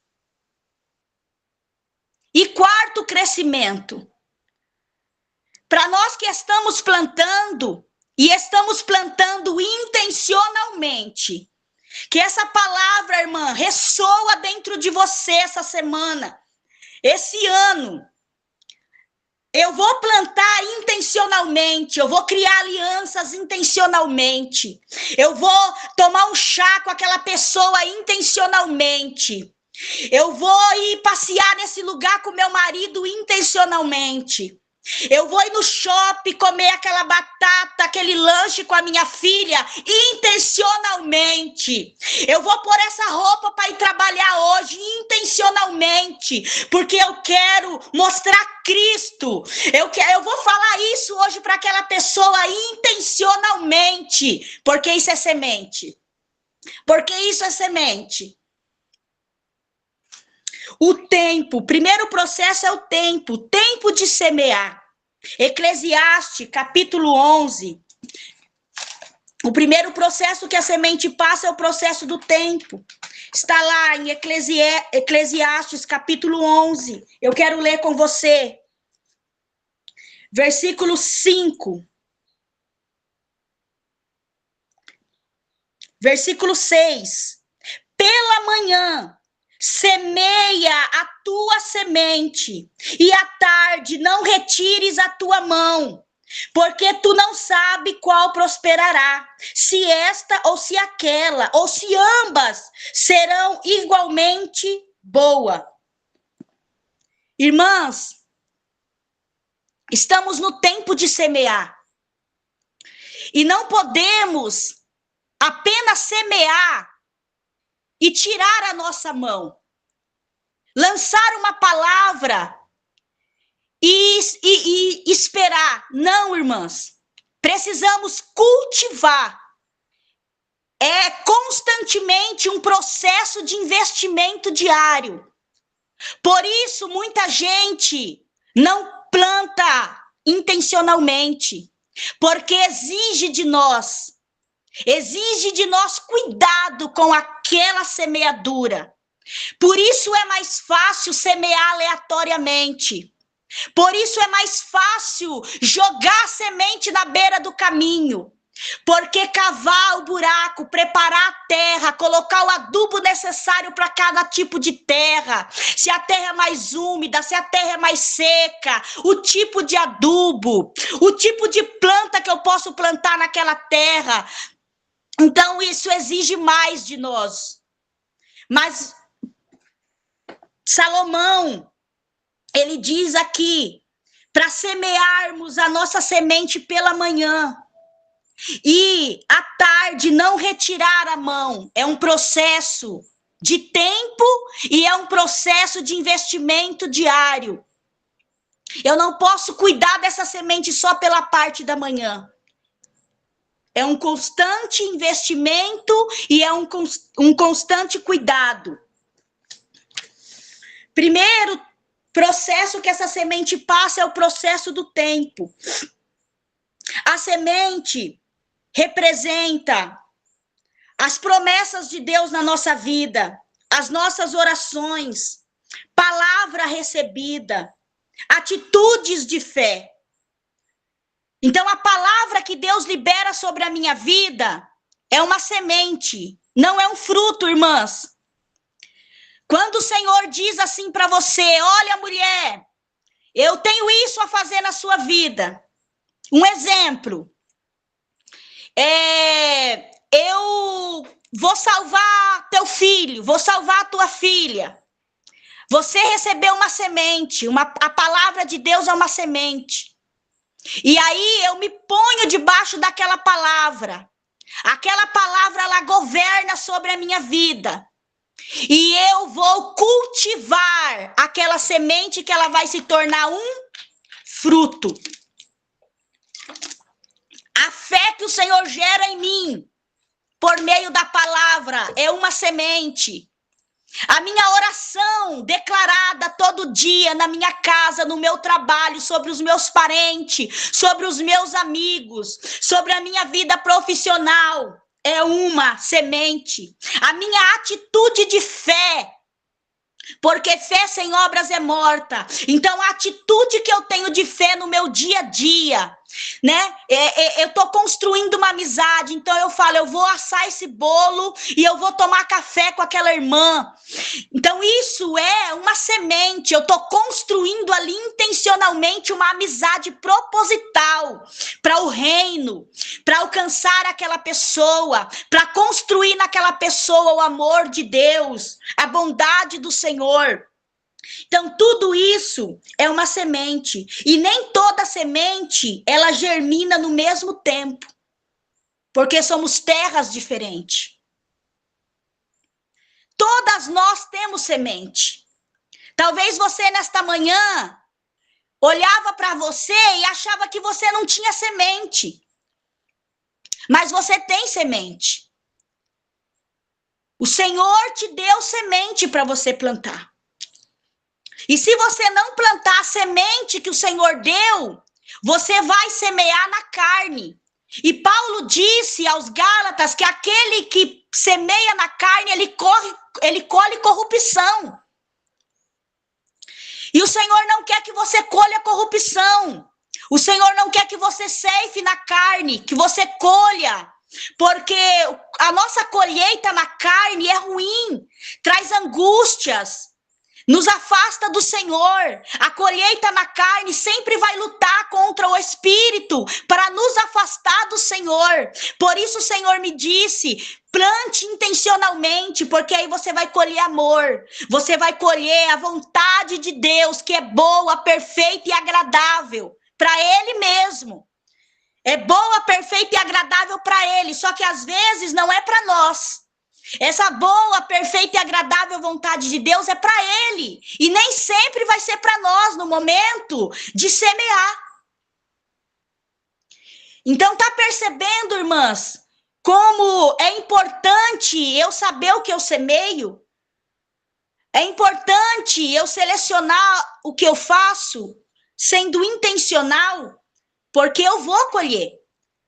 E quarto, o crescimento. Para nós que estamos plantando, e estamos plantando intencionalmente, que essa palavra, irmã, ressoa dentro de você essa semana, esse ano. Eu vou plantar intencionalmente, eu vou criar alianças intencionalmente, eu vou tomar um chá com aquela pessoa intencionalmente, eu vou ir passear nesse lugar com meu marido intencionalmente, eu vou ir no shopping comer aquela batata, aquele lanche com a minha filha intencionalmente. Eu vou pôr essa roupa para ir trabalhar hoje intencionalmente, porque eu quero mostrar Cristo. Eu vou falar isso hoje para aquela pessoa intencionalmente, porque isso é semente. Porque isso é semente. O tempo, primeiro processo é o tempo de semear. Eclesiastes, capítulo 11. O primeiro processo que a semente passa é o processo do tempo. Está lá em Eclesiastes, capítulo 11. Eu quero ler com você. Versículo 5. Versículo 6. Pela manhã semeia a tua semente, e à tarde não retires a tua mão, porque tu não sabe qual prosperará, se esta ou se aquela, ou se ambas serão igualmente boa. Irmãs, estamos no tempo de semear, e não podemos apenas semear e tirar a nossa mão, lançar uma palavra e esperar. Não, irmãs, precisamos cultivar. É constantemente um processo de investimento diário. Por isso, muita gente não planta intencionalmente, porque exige de nós cuidado com aquela semeadura. Por isso é mais fácil semear aleatoriamente. Por isso é mais fácil jogar a semente na beira do caminho. Porque cavar o buraco, preparar a terra, colocar o adubo necessário para cada tipo de terra, se a terra é mais úmida, se a terra é mais seca, o tipo de adubo, o tipo de planta que eu posso plantar naquela terra. Então isso exige mais de nós. Mas Salomão, ele diz aqui, para semearmos a nossa semente pela manhã, e à tarde não retirar a mão. É um processo de tempo e é um processo de investimento diário. Eu não posso cuidar dessa semente só pela parte da manhã. é um constante investimento e é um constante cuidado. Primeiro processo que essa semente passa é o processo do tempo. A semente representa as promessas de Deus na nossa vida, as nossas orações, palavra recebida, atitudes de fé. Então, a palavra que Deus libera sobre a minha vida é uma semente, não é um fruto, irmãs. Quando o Senhor diz assim para você, olha, mulher, eu tenho isso a fazer na sua vida. Um exemplo, eu vou salvar teu filho, vou salvar a tua filha. Você recebeu uma semente, a palavra de Deus é uma semente. E aí eu me ponho debaixo daquela palavra. Aquela palavra, ela governa sobre a minha vida. E eu vou cultivar aquela semente que ela vai se tornar um fruto. A fé que o Senhor gera em mim, por meio da palavra, é uma semente. A minha oração declarada todo dia na minha casa, no meu trabalho, sobre os meus parentes, sobre os meus amigos, sobre a minha vida profissional, é uma semente. A minha atitude de fé, porque fé sem obras é morta. Então, a atitude que eu tenho de fé no meu dia a dia, né? Eu estou construindo uma amizade, então eu falo, eu vou assar esse bolo e eu vou tomar café com aquela irmã. Então, isso é uma semente. Eu estou construindo ali intencionalmente uma amizade proposital para o reino, para alcançar aquela pessoa, para construir naquela pessoa o amor de Deus, a bondade do Senhor. Então, tudo isso é uma semente. E nem toda semente, ela germina no mesmo tempo. Porque somos terras diferentes. Todas nós temos semente. Talvez você, nesta manhã, olhava para você e achava que você não tinha semente. Mas você tem semente. O Senhor te deu semente para você plantar. E se você não plantar a semente que o Senhor deu, você vai semear na carne. E Paulo disse aos Gálatas que aquele que semeia na carne, ele colhe corrupção. E o Senhor não quer que você colha corrupção. O Senhor não quer que você ceife na carne, que você colha. Porque a nossa colheita na carne é ruim, traz angústias. Nos afasta do Senhor. A colheita na carne sempre vai lutar contra o Espírito para nos afastar do Senhor. Por isso o Senhor me disse, plante intencionalmente, porque aí você vai colher amor. Você vai colher a vontade de Deus, que é boa, perfeita e agradável para Ele mesmo. É boa, perfeita e agradável para Ele, só que às vezes não é para nós. Essa boa, perfeita e agradável vontade de Deus é para Ele. E nem sempre vai ser para nós no momento de semear. Então, tá percebendo, irmãs, como é importante eu saber o que eu semeio? É importante eu selecionar o que eu faço, sendo intencional, porque eu vou colher.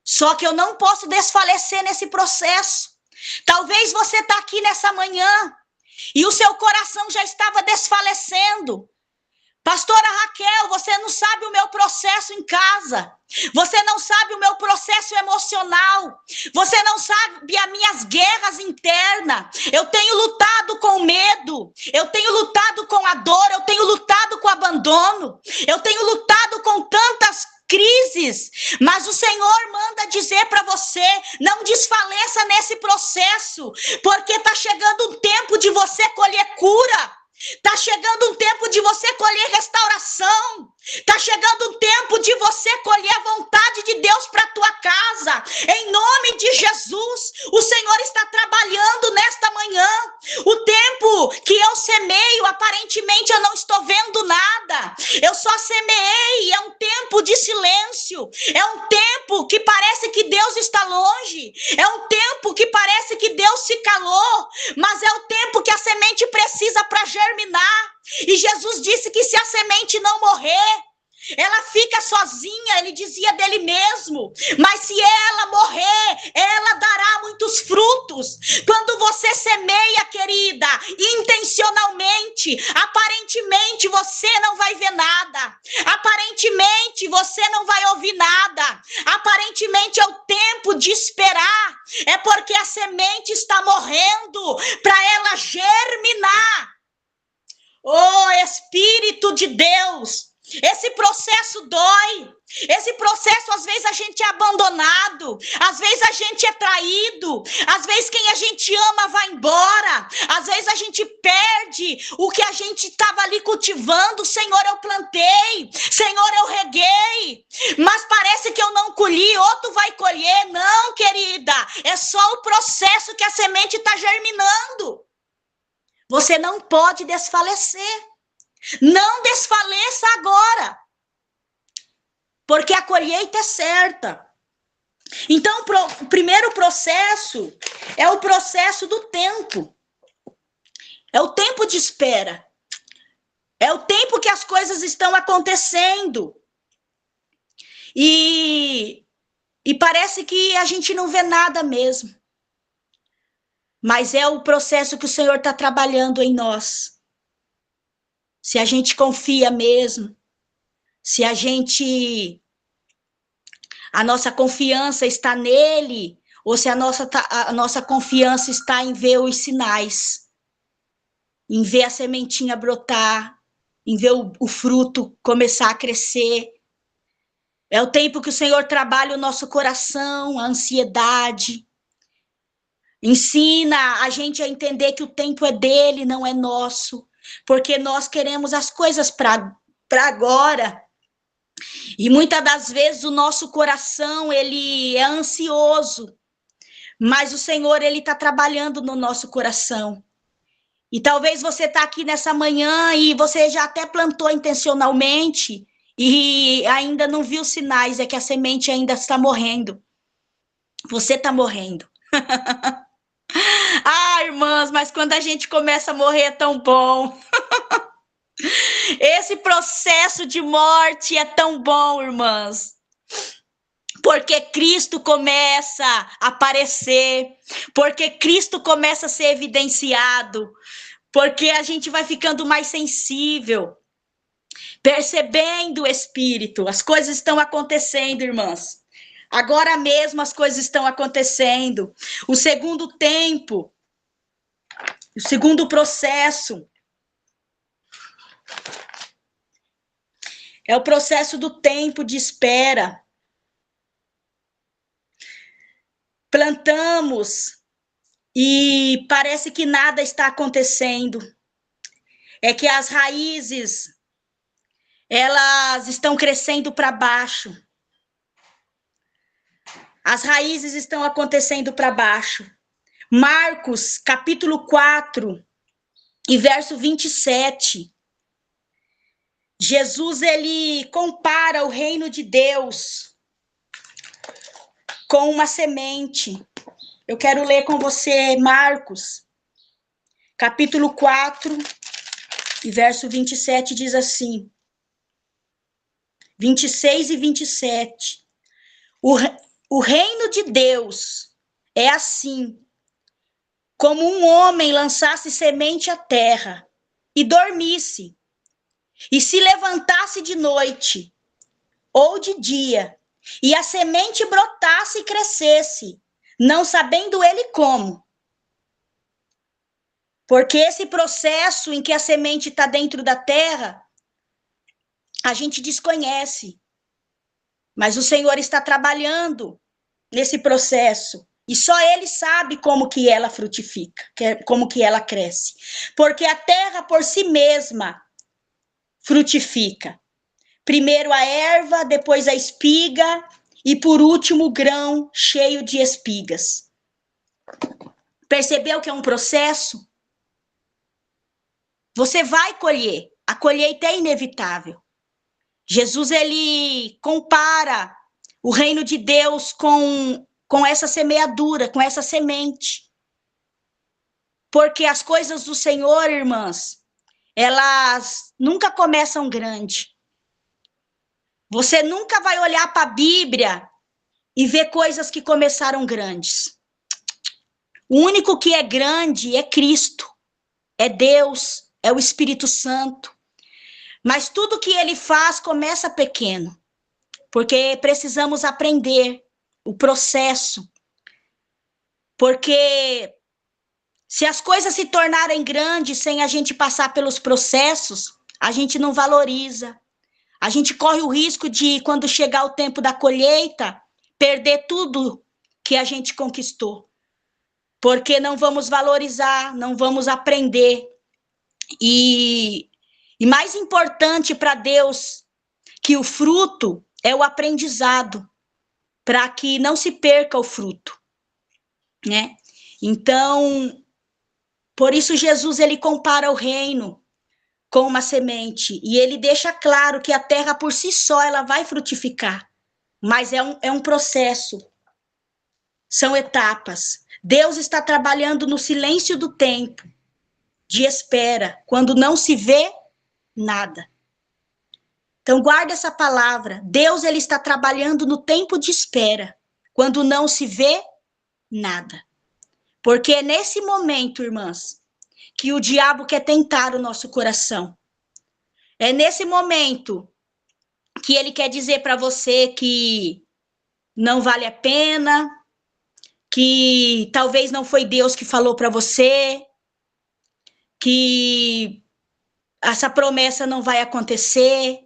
Só que eu não posso desfalecer nesse processo. Talvez você está aqui nessa manhã e o seu coração já estava desfalecendo. Pastora Raquel, você não sabe o meu processo em casa. Você não sabe o meu processo emocional. Você não sabe as minhas guerras internas. Eu tenho lutado com o medo. Eu tenho lutado com a dor. Eu tenho lutado com o abandono. Eu tenho lutado com tantas crises, mas o Senhor manda dizer para você, não desfaleça nesse processo, porque está chegando um tempo de você colher cura, está chegando um tempo de você colher restauração, está chegando um tempo de você colher a vontade de Deus para a tua casa, em nome de Jesus. O Senhor está trabalhando nesta manhã. O tempo que eu semeio, aparentemente eu não estou vendo nada, eu Eu só semeei, é um tempo de silêncio, é um tempo que parece que Deus está longe, é um tempo que parece que Deus se calou, mas é o tempo que a semente precisa para germinar. E Jesus disse que se a semente não morrer, ela fica sozinha, ele dizia dele mesmo, mas se ela morrer, ela dará muitos frutos. Quando você semeia, querida, intencionalmente, aparentemente você não vai ver nada, aparentemente você não vai ouvir nada, aparentemente é o tempo de esperar, é porque a semente está morrendo para ela germinar. Oh, Espírito de Deus! Esse processo dói, esse processo às vezes a gente é abandonado, às vezes a gente é traído, às vezes quem a gente ama vai embora, às vezes a gente perde o que a gente estava ali cultivando. Senhor, eu plantei, Senhor, eu reguei, mas parece que eu não colhi, outro vai colher. Não, querida, é só o processo que a semente está germinando. Você não pode desfalecer. Não desfaleça agora, porque a colheita é certa. Então, o primeiro processo é o processo do tempo. É o tempo de espera. É o tempo que as coisas estão acontecendo. E parece que a gente não vê nada mesmo. Mas é o processo que o Senhor está trabalhando em nós. Se a gente confia mesmo, se a nossa confiança está nele, ou se a nossa confiança está em ver os sinais, em ver a sementinha brotar, em ver o fruto começar a crescer. É o tempo que o Senhor trabalha o nosso coração, a ansiedade. Ensina a gente a entender que o tempo é dele, não é nosso. Porque nós queremos as coisas para agora. E muitas das vezes o nosso coração, ele é ansioso. Mas o Senhor, ele está trabalhando no nosso coração. E talvez você está aqui nessa manhã e você já até plantou intencionalmente e ainda não viu sinais, é que a semente ainda está morrendo. Você está morrendo. Ah, irmãs, mas quando a gente começa a morrer é tão bom. Esse processo de morte é tão bom, irmãs. Porque Cristo começa a aparecer, porque Cristo começa a ser evidenciado, porque a gente vai ficando mais sensível, percebendo o Espírito. As coisas estão acontecendo, irmãs. Agora mesmo as coisas estão acontecendo. O segundo tempo, o segundo processo, é o processo do tempo de espera. Plantamos e parece que nada está acontecendo. É que as raízes, elas estão crescendo para baixo. As raízes estão acontecendo para baixo. Marcos, capítulo 4, e verso 27. Jesus, ele compara o reino de Deus com uma semente. Eu quero ler com você Marcos, capítulo 4, e verso 27, diz assim, 26 e 27. O reino de Deus é assim, como um homem lançasse semente à terra e dormisse, e se levantasse de noite ou de dia, e a semente brotasse e crescesse, não sabendo ele como. Porque esse processo em que a semente está dentro da terra, a gente desconhece. Mas o Senhor está trabalhando nesse processo. E só Ele sabe como que ela frutifica, como que ela cresce. Porque a terra por si mesma frutifica. Primeiro a erva, depois a espiga e por último o grão cheio de espigas. Percebeu que é um processo? Você vai colher. A colheita é inevitável. Jesus, ele compara o reino de Deus com essa semeadura, com essa semente. Porque as coisas do Senhor, irmãs, elas nunca começam grande. Você nunca vai olhar para a Bíblia e ver coisas que começaram grandes. O único que é grande é Cristo, é Deus, é o Espírito Santo. Mas tudo que ele faz começa pequeno, porque precisamos aprender o processo. Porque se as coisas se tornarem grandes sem a gente passar pelos processos, a gente não valoriza. A gente corre o risco de, quando chegar o tempo da colheita, perder tudo que a gente conquistou. Porque não vamos valorizar, não vamos aprender. E mais importante para Deus que o fruto é o aprendizado, para que não se perca o fruto, né? Então, por isso Jesus, ele compara o reino com uma semente, e ele deixa claro que a terra por si só, ela vai frutificar, mas é um processo, são etapas. Deus está trabalhando no silêncio do tempo, de espera, quando não se vê nada. Então, guarda essa palavra. Deus, ele está trabalhando no tempo de espera, quando não se vê nada. Porque é nesse momento, irmãs, que o diabo quer tentar o nosso coração. É nesse momento que ele quer dizer para você que não vale a pena, que talvez não foi Deus que falou para você, que essa promessa não vai acontecer,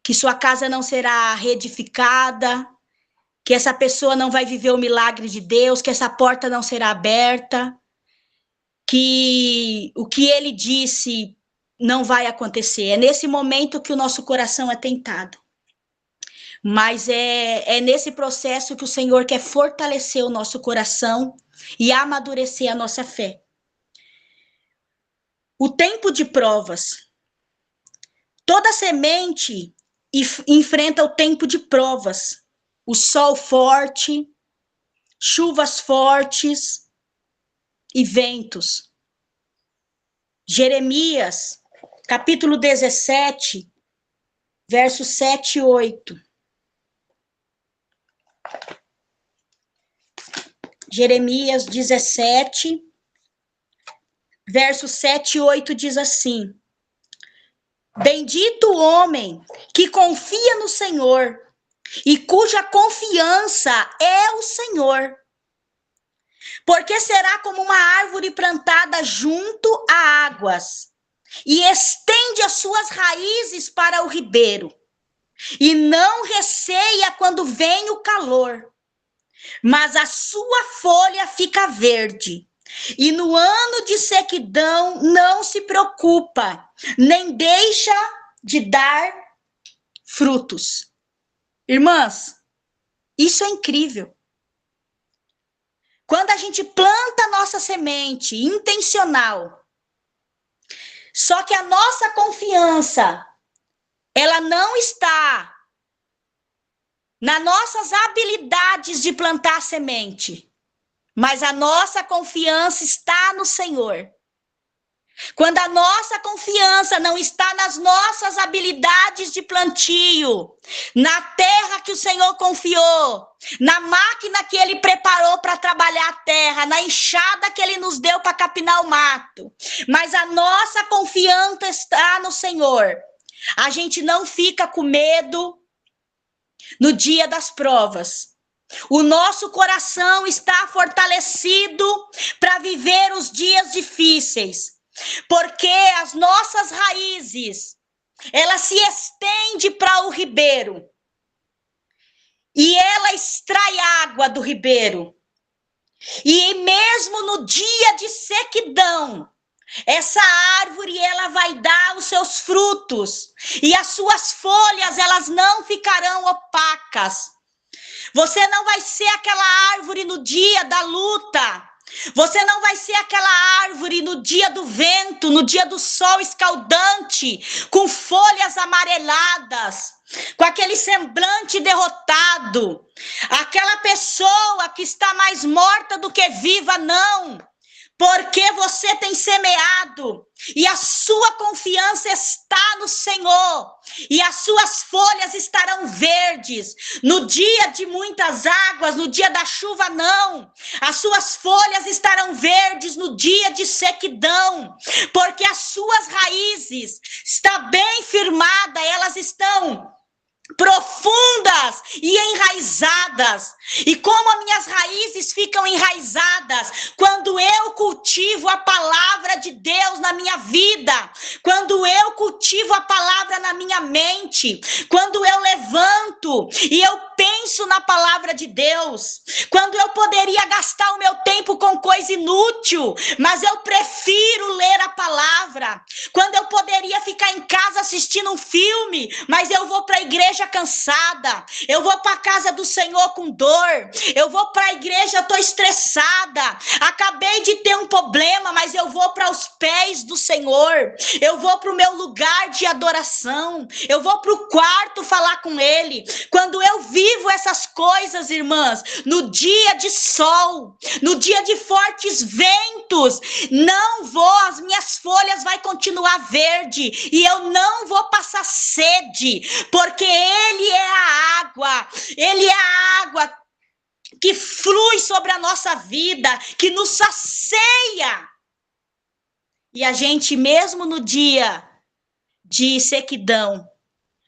que sua casa não será reedificada, que essa pessoa não vai viver o milagre de Deus, que essa porta não será aberta, que o que ele disse não vai acontecer. É nesse momento que o nosso coração é tentado. Mas é nesse processo que o Senhor quer fortalecer o nosso coração e amadurecer a nossa fé. O tempo de provas. Toda semente enfrenta o tempo de provas. O sol forte, chuvas fortes e ventos. Jeremias, capítulo 17, versos 7 e 8. Jeremias 17, versos 7 e 8 diz assim: Bendito o homem que confia no Senhor e cuja confiança é o Senhor, porque será como uma árvore plantada junto a águas e estende as suas raízes para o ribeiro e não receia quando vem o calor, mas a sua folha fica verde. E no ano de sequidão não se preocupa, nem deixa de dar frutos. Irmãs, isso é incrível. Quando a gente planta a nossa semente intencional, só que a nossa confiança, ela não está nas nossas habilidades de plantar semente, mas a nossa confiança está no Senhor. Quando a nossa confiança não está nas nossas habilidades de plantio, na terra que o Senhor confiou, na máquina que Ele preparou para trabalhar a terra, na enxada que Ele nos deu para capinar o mato, mas a nossa confiança está no Senhor, a gente não fica com medo no dia das provas. O nosso coração está fortalecido para viver os dias difíceis, porque as nossas raízes, ela se estende para o ribeiro e ela extrai água do ribeiro. E mesmo no dia de sequidão, essa árvore, ela vai dar os seus frutos e as suas folhas, elas não ficarão opacas. Você não vai ser aquela árvore no dia da luta, Você não vai ser aquela árvore no dia do vento, no dia do sol escaldante, com folhas amareladas, com aquele semblante derrotado. Aquela pessoa que está mais morta do que viva, não. Porque você tem semeado e a sua confiança está no Senhor e as suas folhas estarão verdes. No dia de muitas águas, no dia da chuva, não. As suas folhas estarão verdes no dia de sequidão, porque as suas raízes estão bem firmadas, elas estão profundas e enraizadas. E como as minhas raízes ficam enraizadas? Quando eu cultivo a palavra de Deus na minha vida, quando eu cultivo a palavra na minha mente, quando eu levanto e eu penso na palavra de Deus, quando eu poderia gastar o meu tempo com coisa inútil, mas eu prefiro ler a palavra, quando eu poderia ficar em casa assistindo um filme, mas eu vou para a igreja cansada, eu vou para a casa do Senhor com dor, eu vou para a igreja, estou estressada, acabei de ter um problema, mas eu vou para os pés do Senhor, eu vou para o meu lugar de adoração, eu vou para o quarto falar com Ele. Quando eu vivo essas coisas, irmãs, no dia de sol, no dia de fortes ventos, não vou, as minhas folhas vai continuar verde e eu não vou passar sede, porque Ele é a água, Ele é a água que flui sobre a nossa vida, que nos sacia. E a gente, mesmo no dia de sequidão,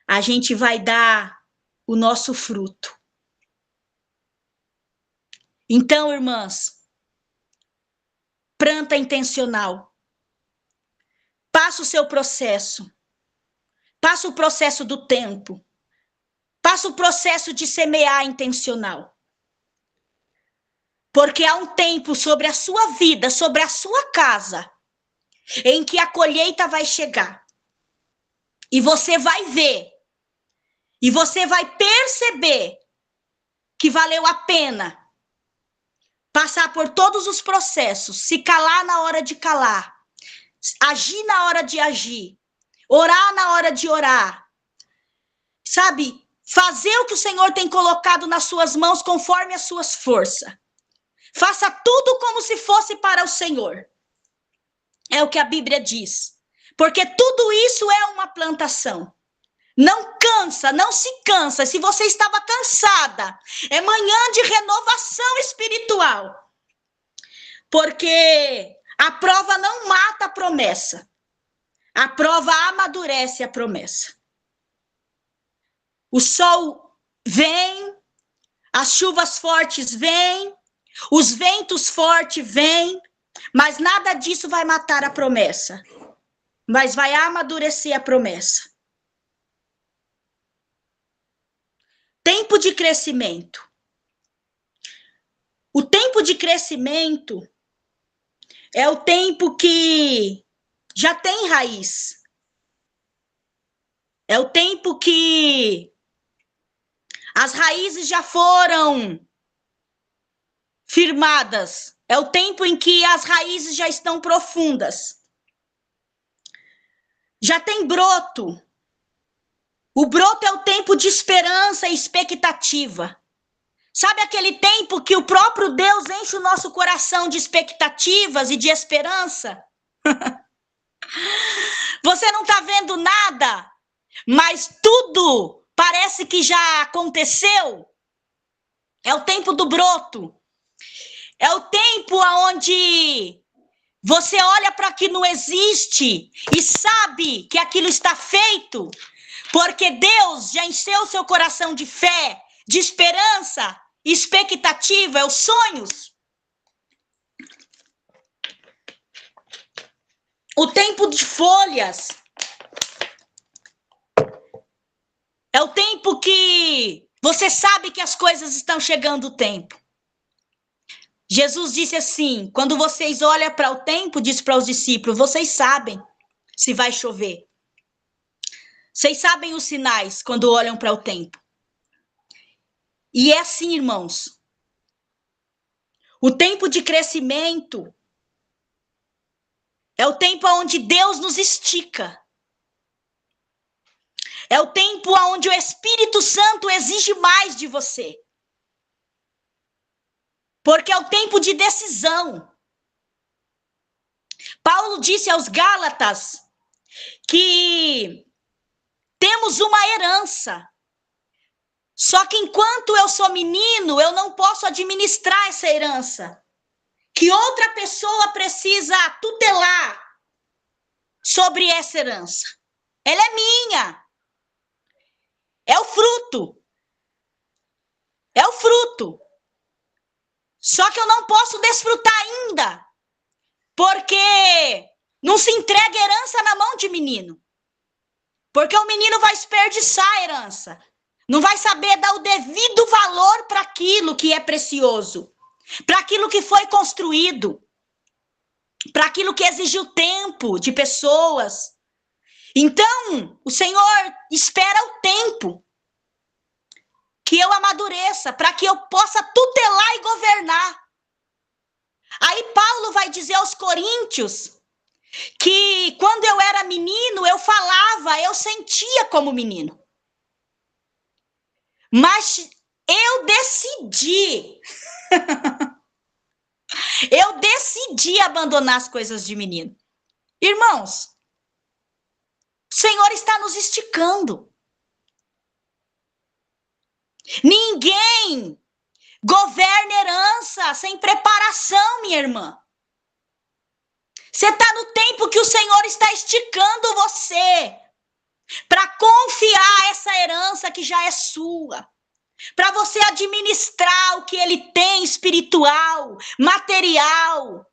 a gente vai dar o nosso fruto. Então, irmãs, planta intencional. Passa o seu processo. Passa o processo do tempo. Passa o processo de semear intencional. Porque há um tempo sobre a sua vida, sobre a sua casa, em que a colheita vai chegar. E você vai ver. E você vai perceber que valeu a pena passar por todos os processos, se calar na hora de calar, agir na hora de agir, orar na hora de orar. Sabe? Fazer o que o Senhor tem colocado nas suas mãos conforme as suas forças. Faça tudo como se fosse para o Senhor. É o que a Bíblia diz. Porque tudo isso é uma plantação. Não cansa, não se cansa. Se você estava cansada, é manhã de renovação espiritual. Porque a prova não mata a promessa. A prova amadurece a promessa. O sol vem, as chuvas fortes vêm, os ventos fortes vêm, mas nada disso vai matar a promessa. Mas vai amadurecer a promessa. Tempo de crescimento. O tempo de crescimento é o tempo que já tem raiz. É o tempo que as raízes já foram firmadas. É o tempo em que as raízes já estão profundas. Já tem broto. O broto é o tempo de esperança e expectativa. Sabe aquele tempo que o próprio Deus enche o nosso coração de expectativas e de esperança? Você não está vendo nada, mas tudo parece que já aconteceu. É o tempo do broto. É o tempo onde você olha para o que não existe e sabe que aquilo está feito, porque Deus já encheu o seu coração de fé, de esperança, expectativa, é os sonhos. O tempo de folhas. É o tempo que você sabe que as coisas estão chegando o tempo. Jesus disse assim, quando vocês olham para o tempo, disse para os discípulos, vocês sabem se vai chover. Vocês sabem os sinais quando olham para o tempo. E é assim, irmãos. O tempo de crescimento é o tempo onde Deus nos estica. É o tempo onde o Espírito Santo exige mais de você. Porque é o tempo de decisão. Paulo disse aos Gálatas que temos uma herança. Só que enquanto eu sou menino, eu não posso administrar essa herança. Que outra pessoa precisa tutelar sobre essa herança. Ela é minha. É o fruto. É o fruto. Só que eu não posso desfrutar ainda. Porque não se entrega herança na mão de menino. Porque o menino vai desperdiçar a herança. Não vai saber dar o devido valor para aquilo que é precioso. Para aquilo que foi construído. Para aquilo que exigiu tempo de pessoas. Então, o Senhor espera o tempo que eu amadureça, para que eu possa tutelar e governar. Aí Paulo vai dizer aos coríntios que quando eu era menino, eu falava, eu sentia como menino. Mas eu decidi, eu decidi abandonar as coisas de menino. Irmãos, o Senhor está nos esticando. Ninguém governa herança sem preparação, minha irmã. Você está no tempo que o Senhor está esticando você para confiar essa herança que já é sua. Para você administrar o que ele tem espiritual, material.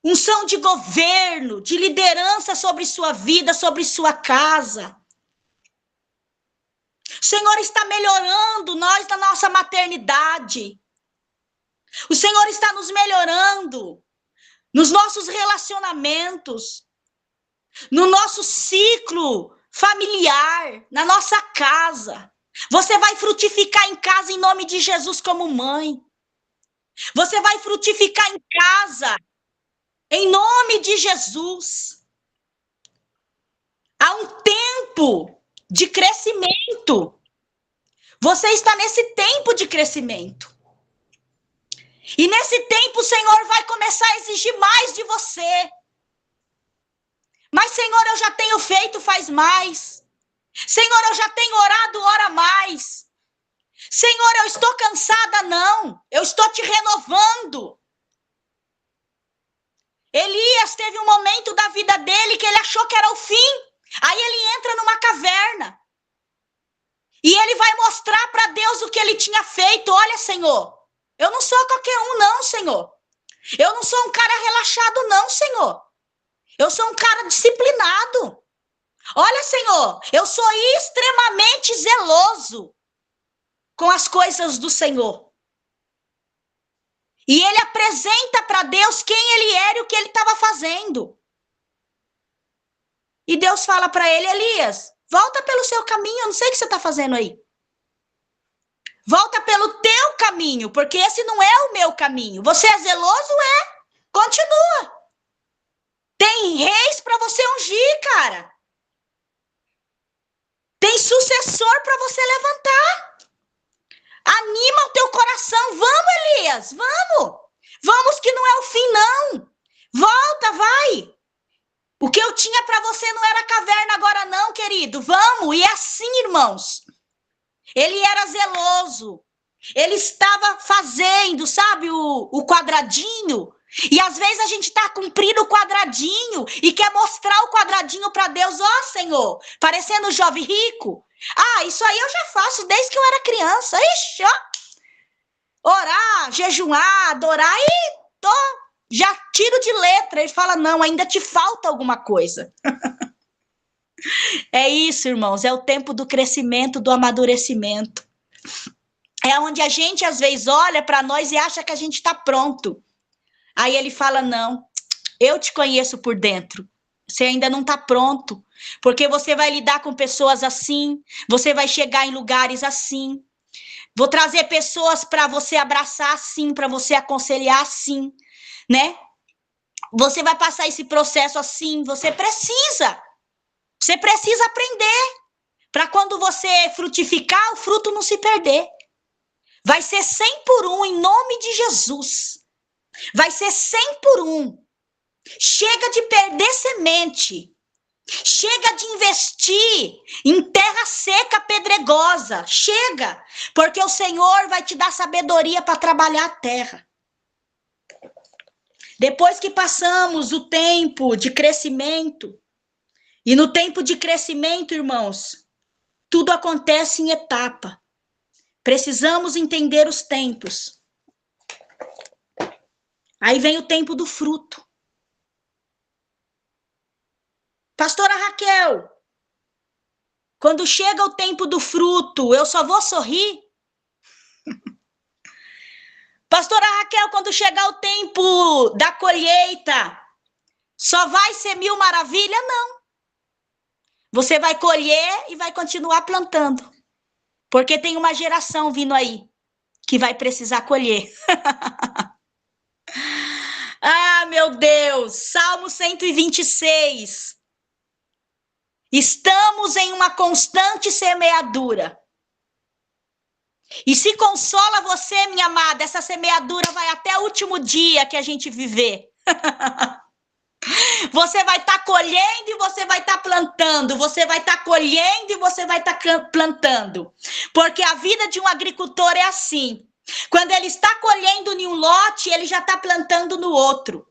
Unção de governo, de liderança sobre sua vida, sobre sua casa. O Senhor está melhorando nós na nossa maternidade. O Senhor está nos melhorando nos nossos relacionamentos, no nosso ciclo familiar, na nossa casa. Você vai frutificar em casa em nome de Jesus como mãe. Você vai frutificar em casa em nome de Jesus. Há um tempo de crescimento. Você está nesse tempo de crescimento. E nesse tempo o Senhor vai começar a exigir mais de você. Mas, Senhor, eu já tenho feito, faz mais. Senhor, eu já tenho orado, ora mais. Senhor, eu estou cansada, não. Eu estou te renovando. Elias teve um momento da vida dele que ele achou que era o fim. Aí ele entra numa caverna. E ele vai mostrar para Deus o que ele tinha feito. Olha, Senhor, eu não sou qualquer um, não, Senhor. Eu não sou um cara relaxado, não, Senhor. Eu sou um cara disciplinado. Olha, Senhor, eu sou extremamente zeloso com as coisas do Senhor. E ele apresenta para Deus quem ele era e o que ele estava fazendo. E Deus fala para ele, Elias, volta pelo seu caminho, eu não sei o que você está fazendo aí. Volta pelo teu caminho, porque esse não é o meu caminho. Você é zeloso? É. Continua. Tem reis para você ungir, cara. Tem sucessor para você levantar. Anima o teu coração. Vamos, Elias, vamos. Vamos que não é o fim, não. Volta, vai. O que eu tinha para você não era caverna agora não, querido. Vamos. E é assim, irmãos. Ele era zeloso. Ele estava fazendo, sabe, o quadradinho. E às vezes a gente está cumprindo o quadradinho e quer mostrar o quadradinho para Deus. Ó, Senhor, parecendo um jovem rico. Ah, isso aí eu já faço desde que eu era criança. Ixi, ó. Orar, jejuar, adorar e já tiro de letra. Ele fala, não, ainda te falta alguma coisa. É isso, irmãos, é o tempo do crescimento, do amadurecimento. É onde a gente às vezes olha para nós e acha que a gente está pronto. Aí ele fala, não, eu te conheço por dentro. Você ainda não está pronto, porque você vai lidar com pessoas assim, você vai chegar em lugares assim. Vou trazer pessoas para você abraçar assim, para você aconselhar assim, né? Você vai passar esse processo assim, você precisa aprender, para quando você frutificar, o fruto não se perder. Vai ser 100 por 1, em nome de Jesus. Vai ser 100 por 1. Chega de perder semente. Chega de investir em terra seca, pedregosa. Chega, porque o Senhor vai te dar sabedoria para trabalhar a terra. Depois que passamos o tempo de crescimento, e no tempo de crescimento, irmãos, tudo acontece em etapa. Precisamos entender os tempos. Aí vem o tempo do fruto. Pastora Raquel, quando chega o tempo do fruto, eu só vou sorrir? Pastora Raquel, quando chegar o tempo da colheita, só vai ser mil maravilha? Não. Você vai colher e vai continuar plantando. Porque tem uma geração vindo aí que vai precisar colher. Ah, meu Deus! Salmo 126. Estamos em uma constante semeadura. E se consola você, minha amada, essa semeadura vai até o último dia que a gente viver. Você vai estar colhendo e você vai estar plantando. Você vai estar colhendo e você vai estar plantando. Porque a vida de um agricultor é assim. Quando ele está colhendo em um lote, ele já está plantando no outro.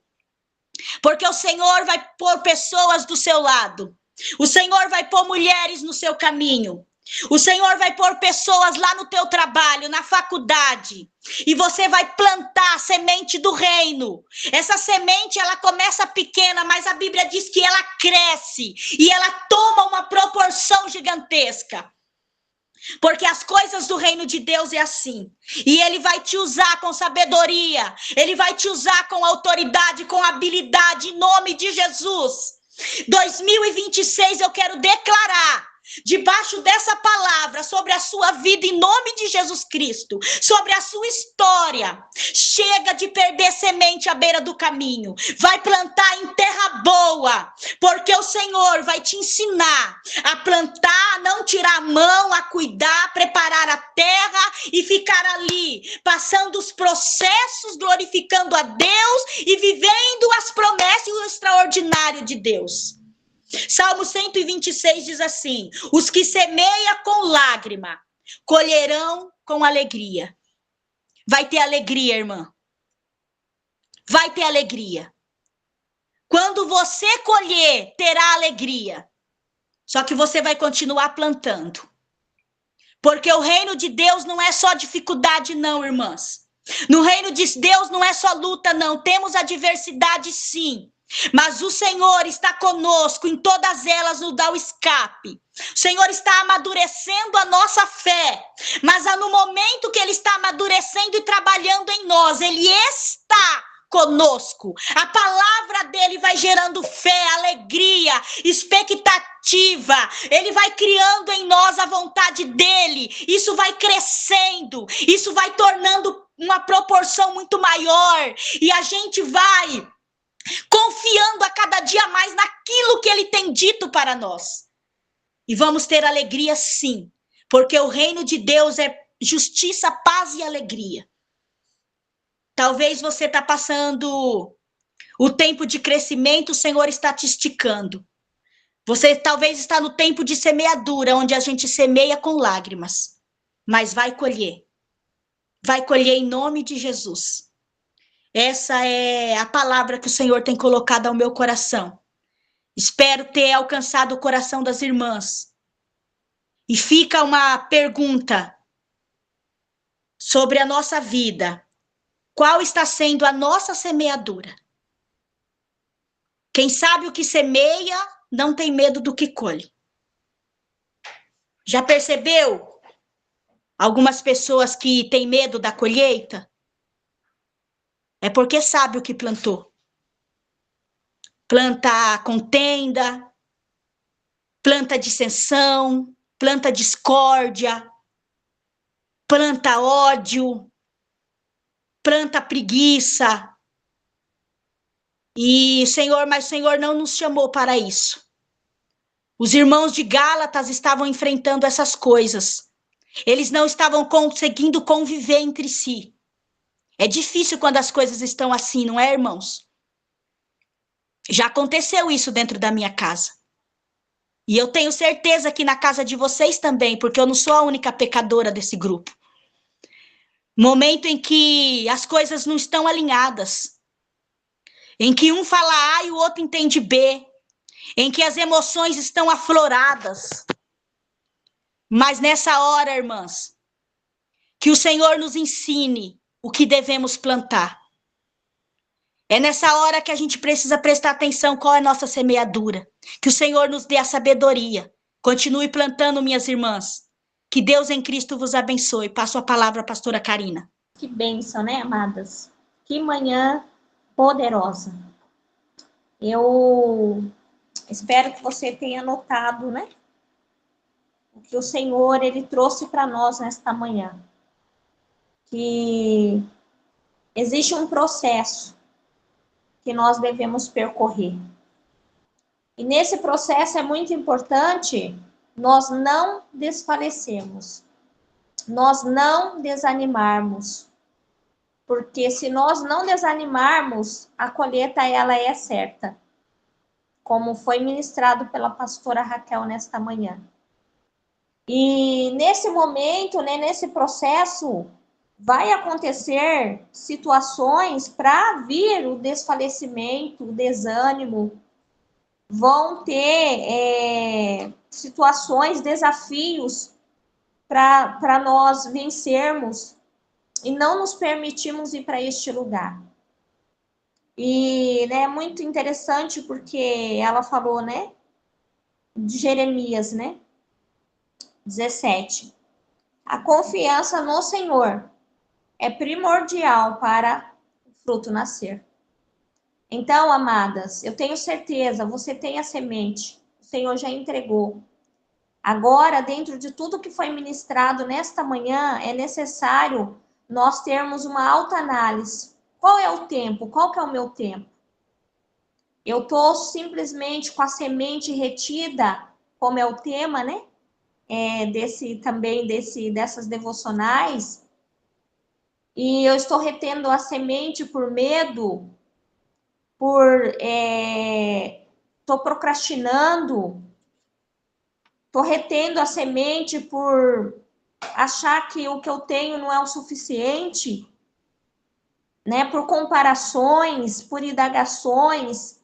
Porque o Senhor vai pôr pessoas do seu lado. O Senhor vai pôr mulheres no seu caminho. O Senhor vai pôr pessoas lá no teu trabalho, na faculdade. E você vai plantar a semente do reino. Essa semente, ela começa pequena, mas a Bíblia diz que ela cresce. E ela toma uma proporção gigantesca. Porque as coisas do reino de Deus é assim. E ele vai te usar com sabedoria. Ele vai te usar com autoridade, com habilidade, em nome de Jesus. 2026 eu quero declarar, debaixo dessa palavra, sobre a sua vida, em nome de Jesus Cristo, sobre a sua história. Chega de perder semente à beira do caminho. Vai plantar em terra boa, porque o Senhor vai te ensinar a plantar, a não tirar a mão, a cuidar, preparar a terra e ficar ali, passando os processos, glorificando a Deus e vivendo as promessas e o extraordinário de Deus. Salmo 126 diz assim: os que semeiam com lágrima, colherão com alegria. Vai ter alegria, irmã. Vai ter alegria. Quando você colher, terá alegria. Só que você vai continuar plantando. Porque o reino de Deus não é só dificuldade, não, irmãs. No reino de Deus não é só luta, não. Temos adversidade, sim. Mas o Senhor está conosco, em todas elas nos dá o escape. O Senhor está amadurecendo a nossa fé, mas no momento que Ele está amadurecendo e trabalhando em nós, Ele está conosco. A palavra dele vai gerando fé, alegria, expectativa. Ele vai criando em nós a vontade dele. Isso vai crescendo, isso vai tornando uma proporção muito maior. E a gente vai confiando a cada dia mais naquilo que ele tem dito para nós. E vamos ter alegria, sim, porque o reino de Deus é justiça, paz e alegria. Talvez você está passando o tempo de crescimento, o Senhor está te esticando. Você talvez está no tempo de semeadura, onde a gente semeia com lágrimas, mas vai colher. Vai colher em nome de Jesus. Essa é a palavra que o Senhor tem colocado ao meu coração. Espero ter alcançado o coração das irmãs. E fica uma pergunta sobre a nossa vida. Qual está sendo a nossa semeadura? Quem sabe o que semeia não tem medo do que colhe. Já percebeu? Algumas pessoas que têm medo da colheita? É porque sabe o que plantou. Planta contenda, planta dissensão, planta discórdia. planta ódio, planta preguiça. E, Senhor, mas o Senhor não nos chamou para isso. Os irmãos de Gálatas estavam enfrentando essas coisas. Eles não estavam conseguindo conviver entre si. É difícil quando as coisas estão assim, não é, irmãos? Já aconteceu isso dentro da minha casa. E eu tenho certeza que na casa de vocês também, porque eu não sou a única pecadora desse grupo. Momento em que as coisas não estão alinhadas. Em que um fala A e o outro entende B. Em que as emoções estão afloradas. Mas nessa hora, irmãs, que o Senhor nos ensine o que devemos plantar. É nessa hora que a gente precisa prestar atenção qual é a nossa semeadura. Que o Senhor nos dê a sabedoria. Continue plantando, minhas irmãs. Que Deus em Cristo vos abençoe. Passo a palavra à pastora Karina. Que bênção, né, amadas? Que manhã poderosa. Eu espero que você tenha notado, né? O que o Senhor, Ele trouxe para nós nesta manhã. Que existe um processo que nós devemos percorrer. E nesse processo é muito importante nós não desfalecermos, nós não desanimarmos, porque se nós não desanimarmos, a colheita ela é certa, como foi ministrado pela pastora Raquel nesta manhã. E nesse momento, né, nesse processo, vai acontecer situações para vir o desfalecimento, o desânimo, vão ter situações, desafios para nós vencermos e não nos permitirmos ir para este lugar. E é muito interessante porque ela falou, né, de Jeremias, né, 17. A confiança no Senhor é primordial para o fruto nascer. Então, amadas, eu tenho certeza, você tem a semente, o Senhor já entregou. Agora, dentro de tudo que foi ministrado nesta manhã, é necessário nós termos uma autoanálise. Qual é o tempo? Qual que é o meu tempo? Eu estou simplesmente com a semente retida, como é o tema, né? Dessas devocionais, e eu estou retendo a semente por medo, estou procrastinando, estou retendo a semente por achar que o que eu tenho não é o suficiente, né? Por comparações, por indagações,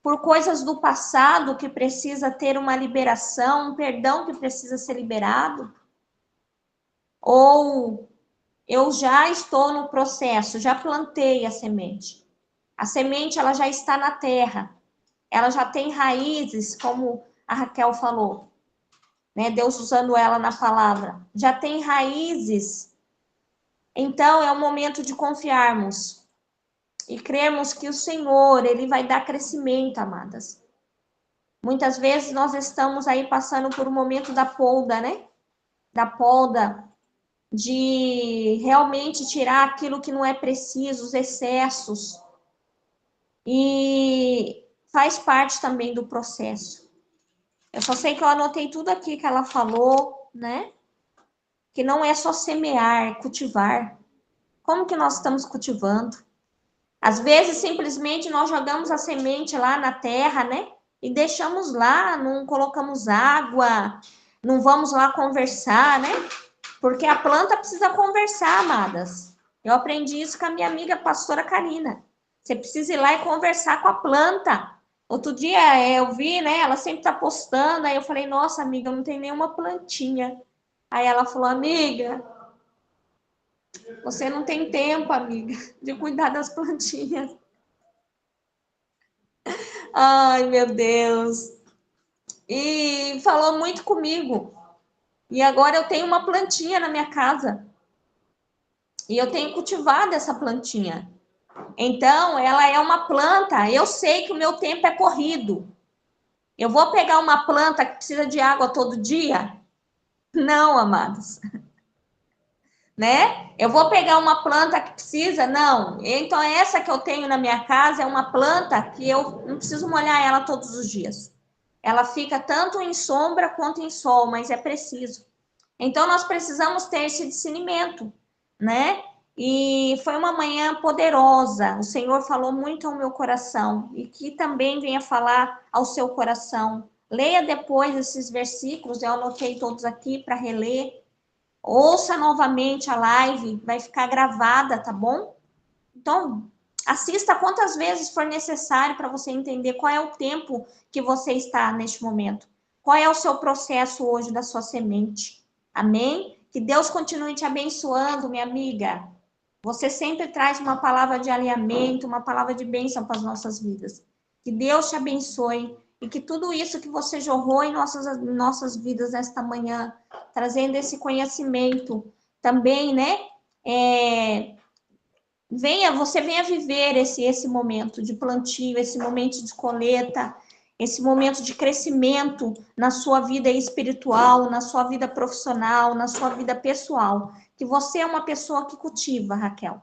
por coisas do passado que precisa ter uma liberação, um perdão que precisa ser liberado. Ou eu já estou no processo, já plantei a semente. A semente, ela já está na terra. Ela já tem raízes, como a Raquel falou, né? Deus usando ela na palavra. Já tem raízes. Então, é o momento de confiarmos e crermos que o Senhor, Ele vai dar crescimento, amadas. Muitas vezes nós estamos aí passando por um momento da poda, né? Da poda, de realmente tirar aquilo que não é preciso, os excessos. E faz parte também do processo. Eu só sei que eu anotei tudo aqui que ela falou, né? Que não é só semear, é cultivar. Como que nós estamos cultivando? Às vezes, simplesmente, nós jogamos a semente lá na terra, né? E deixamos lá, não colocamos água, não vamos lá conversar, né? Porque a planta precisa conversar, amadas. Eu aprendi isso com a minha amiga pastora Karina. Você precisa ir lá e conversar com a planta. Outro dia eu vi, né? Ela sempre tá postando. Aí eu falei, nossa, amiga, não tem nenhuma plantinha. Aí ela falou, amiga, você não tem tempo, amiga, de cuidar das plantinhas. Ai, meu Deus. E falou muito comigo. E agora eu tenho uma plantinha na minha casa. E eu tenho cultivado essa plantinha. Então, ela é uma planta. Eu sei que o meu tempo é corrido. Eu vou pegar uma planta que precisa de água todo dia? Não, amados. né? Eu vou pegar uma planta que precisa? Não. Então, essa que eu tenho na minha casa é uma planta que eu não preciso molhar ela todos os dias. Ela fica tanto em sombra quanto em sol, mas é preciso. Então, nós precisamos ter esse discernimento, né? E foi uma manhã poderosa. O Senhor falou muito ao meu coração e que também venha falar ao seu coração. Leia depois esses versículos, eu anotei todos aqui para reler. Ouça novamente a live, vai ficar gravada, tá bom? Então, assista quantas vezes for necessário para você entender qual é o tempo que você está neste momento. Qual é o seu processo hoje da sua semente. Amém? Que Deus continue te abençoando, minha amiga. Você sempre traz uma palavra de alinhamento, uma palavra de bênção para as nossas vidas. Que Deus te abençoe e que tudo isso que você jorrou em nossas vidas nesta manhã, trazendo esse conhecimento também, né? Você venha viver esse momento de plantio, esse momento de colheita, esse momento de crescimento na sua vida espiritual, na sua vida profissional, na sua vida pessoal. Que você é uma pessoa que cultiva, Raquel.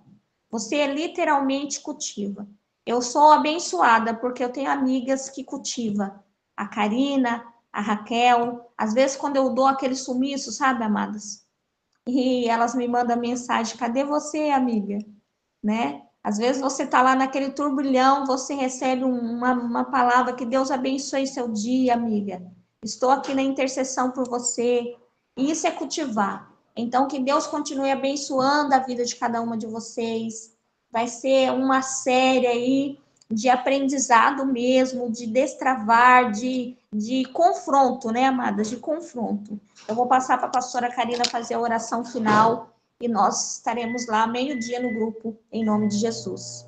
Você literalmente cultiva. Eu sou abençoada porque eu tenho amigas que cultivam. A Karina, a Raquel. Às vezes, quando eu dou aquele sumiço, sabe, amadas? E elas me mandam mensagem: cadê você, amiga? Né? Às vezes você está lá naquele turbilhão, você recebe uma palavra: que Deus abençoe seu dia, amiga. Estou aqui na intercessão por você. E isso é cultivar. Então, que Deus continue abençoando a vida de cada uma de vocês. Vai ser uma série aí de aprendizado mesmo, de destravar, de confronto, né, amadas? De confronto. Eu vou passar para a pastora Karina fazer a oração final e nós estaremos lá meio-dia no grupo, em nome de Jesus.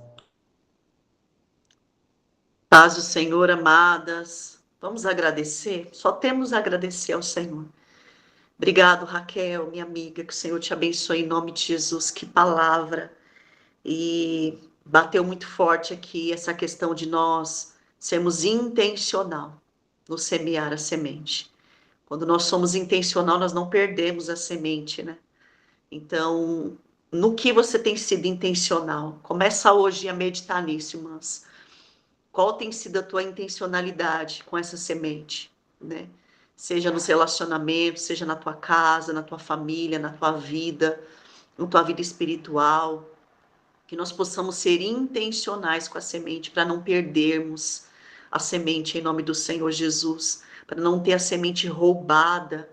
Paz do Senhor, amadas. Vamos agradecer? Só temos a agradecer ao Senhor. Obrigado, Raquel, minha amiga, que o Senhor te abençoe em nome de Jesus. Que palavra. E bateu muito forte aqui essa questão de nós sermos intencional no semear a semente. Quando nós somos intencional, nós não perdemos a semente, né? Então, no que você tem sido intencional? Começa hoje a meditar nisso, irmãs. Qual tem sido a tua intencionalidade com essa semente, né? Seja nos relacionamentos, seja na tua casa, na tua família, na tua vida espiritual, que nós possamos ser intencionais com a semente para não perdermos a semente em nome do Senhor Jesus, para não ter a semente roubada.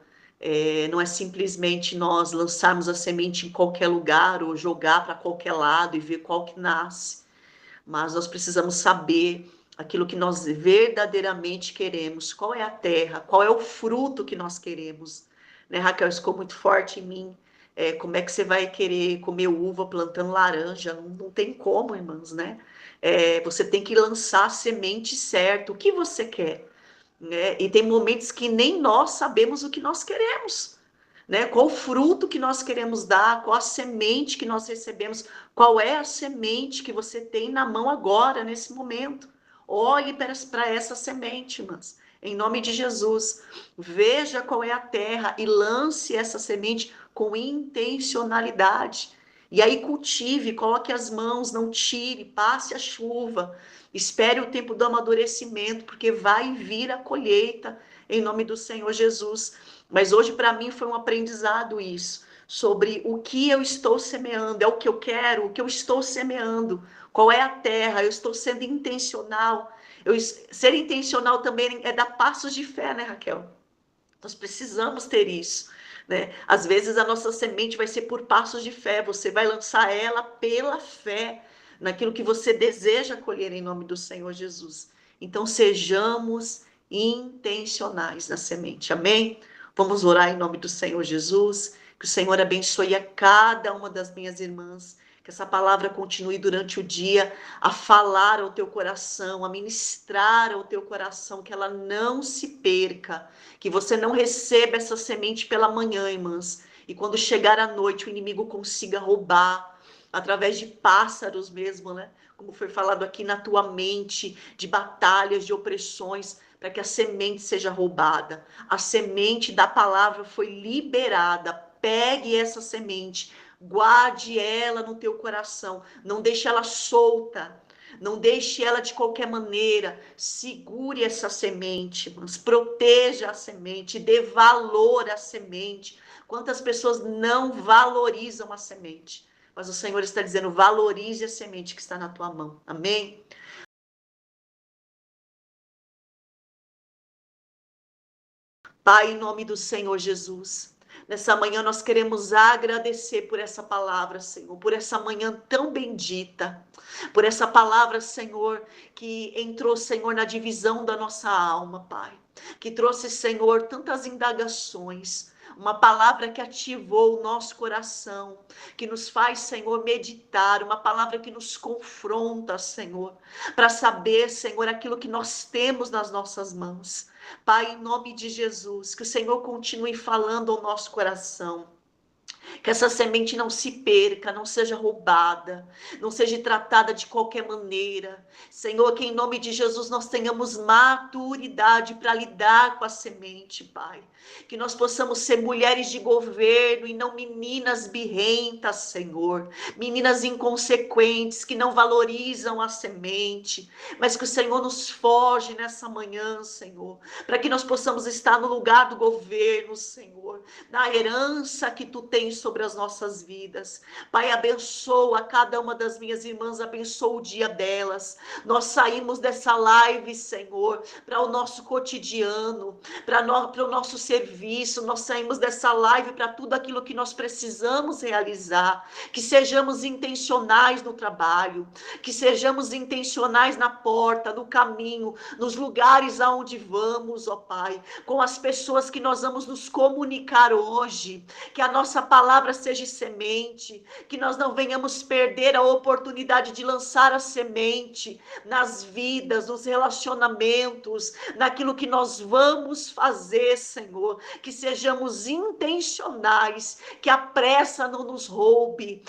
Não é simplesmente nós lançarmos a semente em qualquer lugar ou jogar para qualquer lado e ver qual que nasce, mas nós precisamos saber aquilo que nós verdadeiramente queremos, qual é a terra, qual é o fruto que nós queremos. Né, Raquel, isso ficou muito forte em mim. Como é que você vai querer comer uva plantando laranja? Não tem como, irmãs, né? Você tem que lançar a semente certa, o que você quer. Né? E tem momentos que nem nós sabemos o que nós queremos. Né? Qual o fruto que nós queremos dar, qual a semente que nós recebemos, qual é a semente que você tem na mão agora, nesse momento. Olhe para essa semente, irmãs, em nome de Jesus. Veja qual é a terra e lance essa semente com intencionalidade. E aí cultive, coloque as mãos, não tire, passe a chuva, espere o tempo do amadurecimento, porque vai vir a colheita, em nome do Senhor Jesus. Mas hoje para mim foi um aprendizado isso, sobre o que eu estou semeando, é o que eu quero, o que eu estou semeando, qual é a terra, eu estou sendo intencional. Ser intencional também é dar passos de fé, né, Raquel? Nós precisamos ter isso, né? Às vezes a nossa semente vai ser por passos de fé, você vai lançar ela pela fé, naquilo que você deseja colher em nome do Senhor Jesus. Então sejamos intencionais na semente, amém? Vamos orar em nome do Senhor Jesus, que o Senhor abençoe a cada uma das minhas irmãs, que essa palavra continue durante o dia a falar ao teu coração, a ministrar ao teu coração, que ela não se perca, que você não receba essa semente pela manhã, irmãs, e quando chegar à noite o inimigo consiga roubar, através de pássaros mesmo, né? Como foi falado aqui, na tua mente, de batalhas, de opressões, para que a semente seja roubada. A semente da palavra foi liberada. Pegue essa semente, Guarde ela no teu coração. Não deixe ela solta. Não deixe ela de qualquer maneira. Segure essa semente, mas proteja a semente, dê valor à semente. Quantas pessoas não valorizam a semente? Mas o Senhor está dizendo, valorize a semente que está na tua mão. Amém? Pai, em nome do Senhor Jesus, nessa manhã nós queremos agradecer por essa palavra, Senhor, por essa manhã tão bendita, por essa palavra, Senhor, que entrou, Senhor, na divisão da nossa alma, Pai, que trouxe, Senhor, tantas indagações, uma palavra que ativou o nosso coração, que nos faz, Senhor, meditar, uma palavra que nos confronta, Senhor, para saber, Senhor, aquilo que nós temos nas nossas mãos. Pai, em nome de Jesus, que o Senhor continue falando ao nosso coração. Que essa semente não se perca, não seja roubada, não seja tratada de qualquer maneira. Senhor, que em nome de Jesus nós tenhamos maturidade para lidar com a semente, Pai. Que nós possamos ser mulheres de governo e não meninas birrentas, Senhor. Meninas inconsequentes que não valorizam a semente. Mas que o Senhor nos forge nessa manhã, Senhor. Para que nós possamos estar no lugar do governo, Senhor. Na herança que Tu tens sobre as nossas vidas. Pai, abençoa cada uma das minhas irmãs, abençoa o dia delas. Nós saímos dessa live, Senhor, para o nosso cotidiano, para o nosso serviço, nós saímos dessa live para tudo aquilo que nós precisamos realizar, que sejamos intencionais no trabalho, que sejamos intencionais na porta, no caminho, nos lugares aonde vamos, ó Pai, com as pessoas que nós vamos nos comunicar hoje, que a nossa palavra seja semente, que nós não venhamos perder a oportunidade de lançar a semente nas vidas, nos relacionamentos, naquilo que nós vamos fazer, Senhor, que sejamos intencionais, que a pressa não nos roube,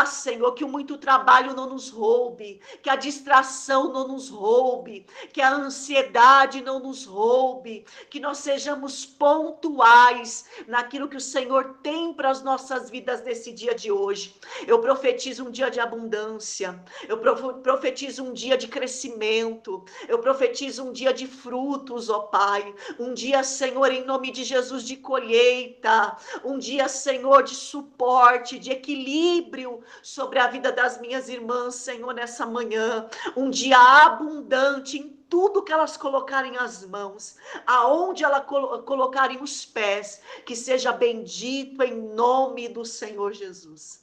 Senhor, que o muito trabalho não nos roube, que a distração não nos roube, que a ansiedade não nos roube, que nós sejamos pontuais naquilo que o Senhor tem para as nossas vidas nesse dia de hoje. Eu profetizo um dia de abundância, eu profetizo um dia de crescimento, eu profetizo um dia de frutos, ó Pai, um dia, Senhor, em nome de Jesus, de colheita, um dia, Senhor, de suporte, de equilíbrio sobre a vida das minhas irmãs, Senhor, nessa manhã, um dia abundante em tudo que elas colocarem as mãos, aonde elas colocarem os pés, que seja bendito em nome do Senhor Jesus.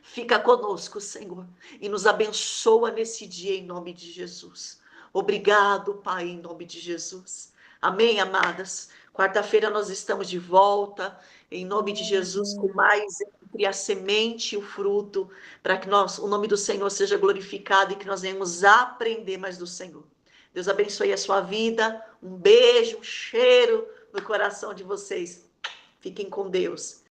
Fica conosco, Senhor, e nos abençoa nesse dia em nome de Jesus. Obrigado, Pai, em nome de Jesus. Amém, amadas? Quarta-feira nós estamos de volta, em nome de Jesus, com mais entre a semente e o fruto, para que o nome do Senhor seja glorificado e que nós venhamos aprender mais do Senhor. Deus abençoe a sua vida. Um beijo, um cheiro no coração de vocês. Fiquem com Deus.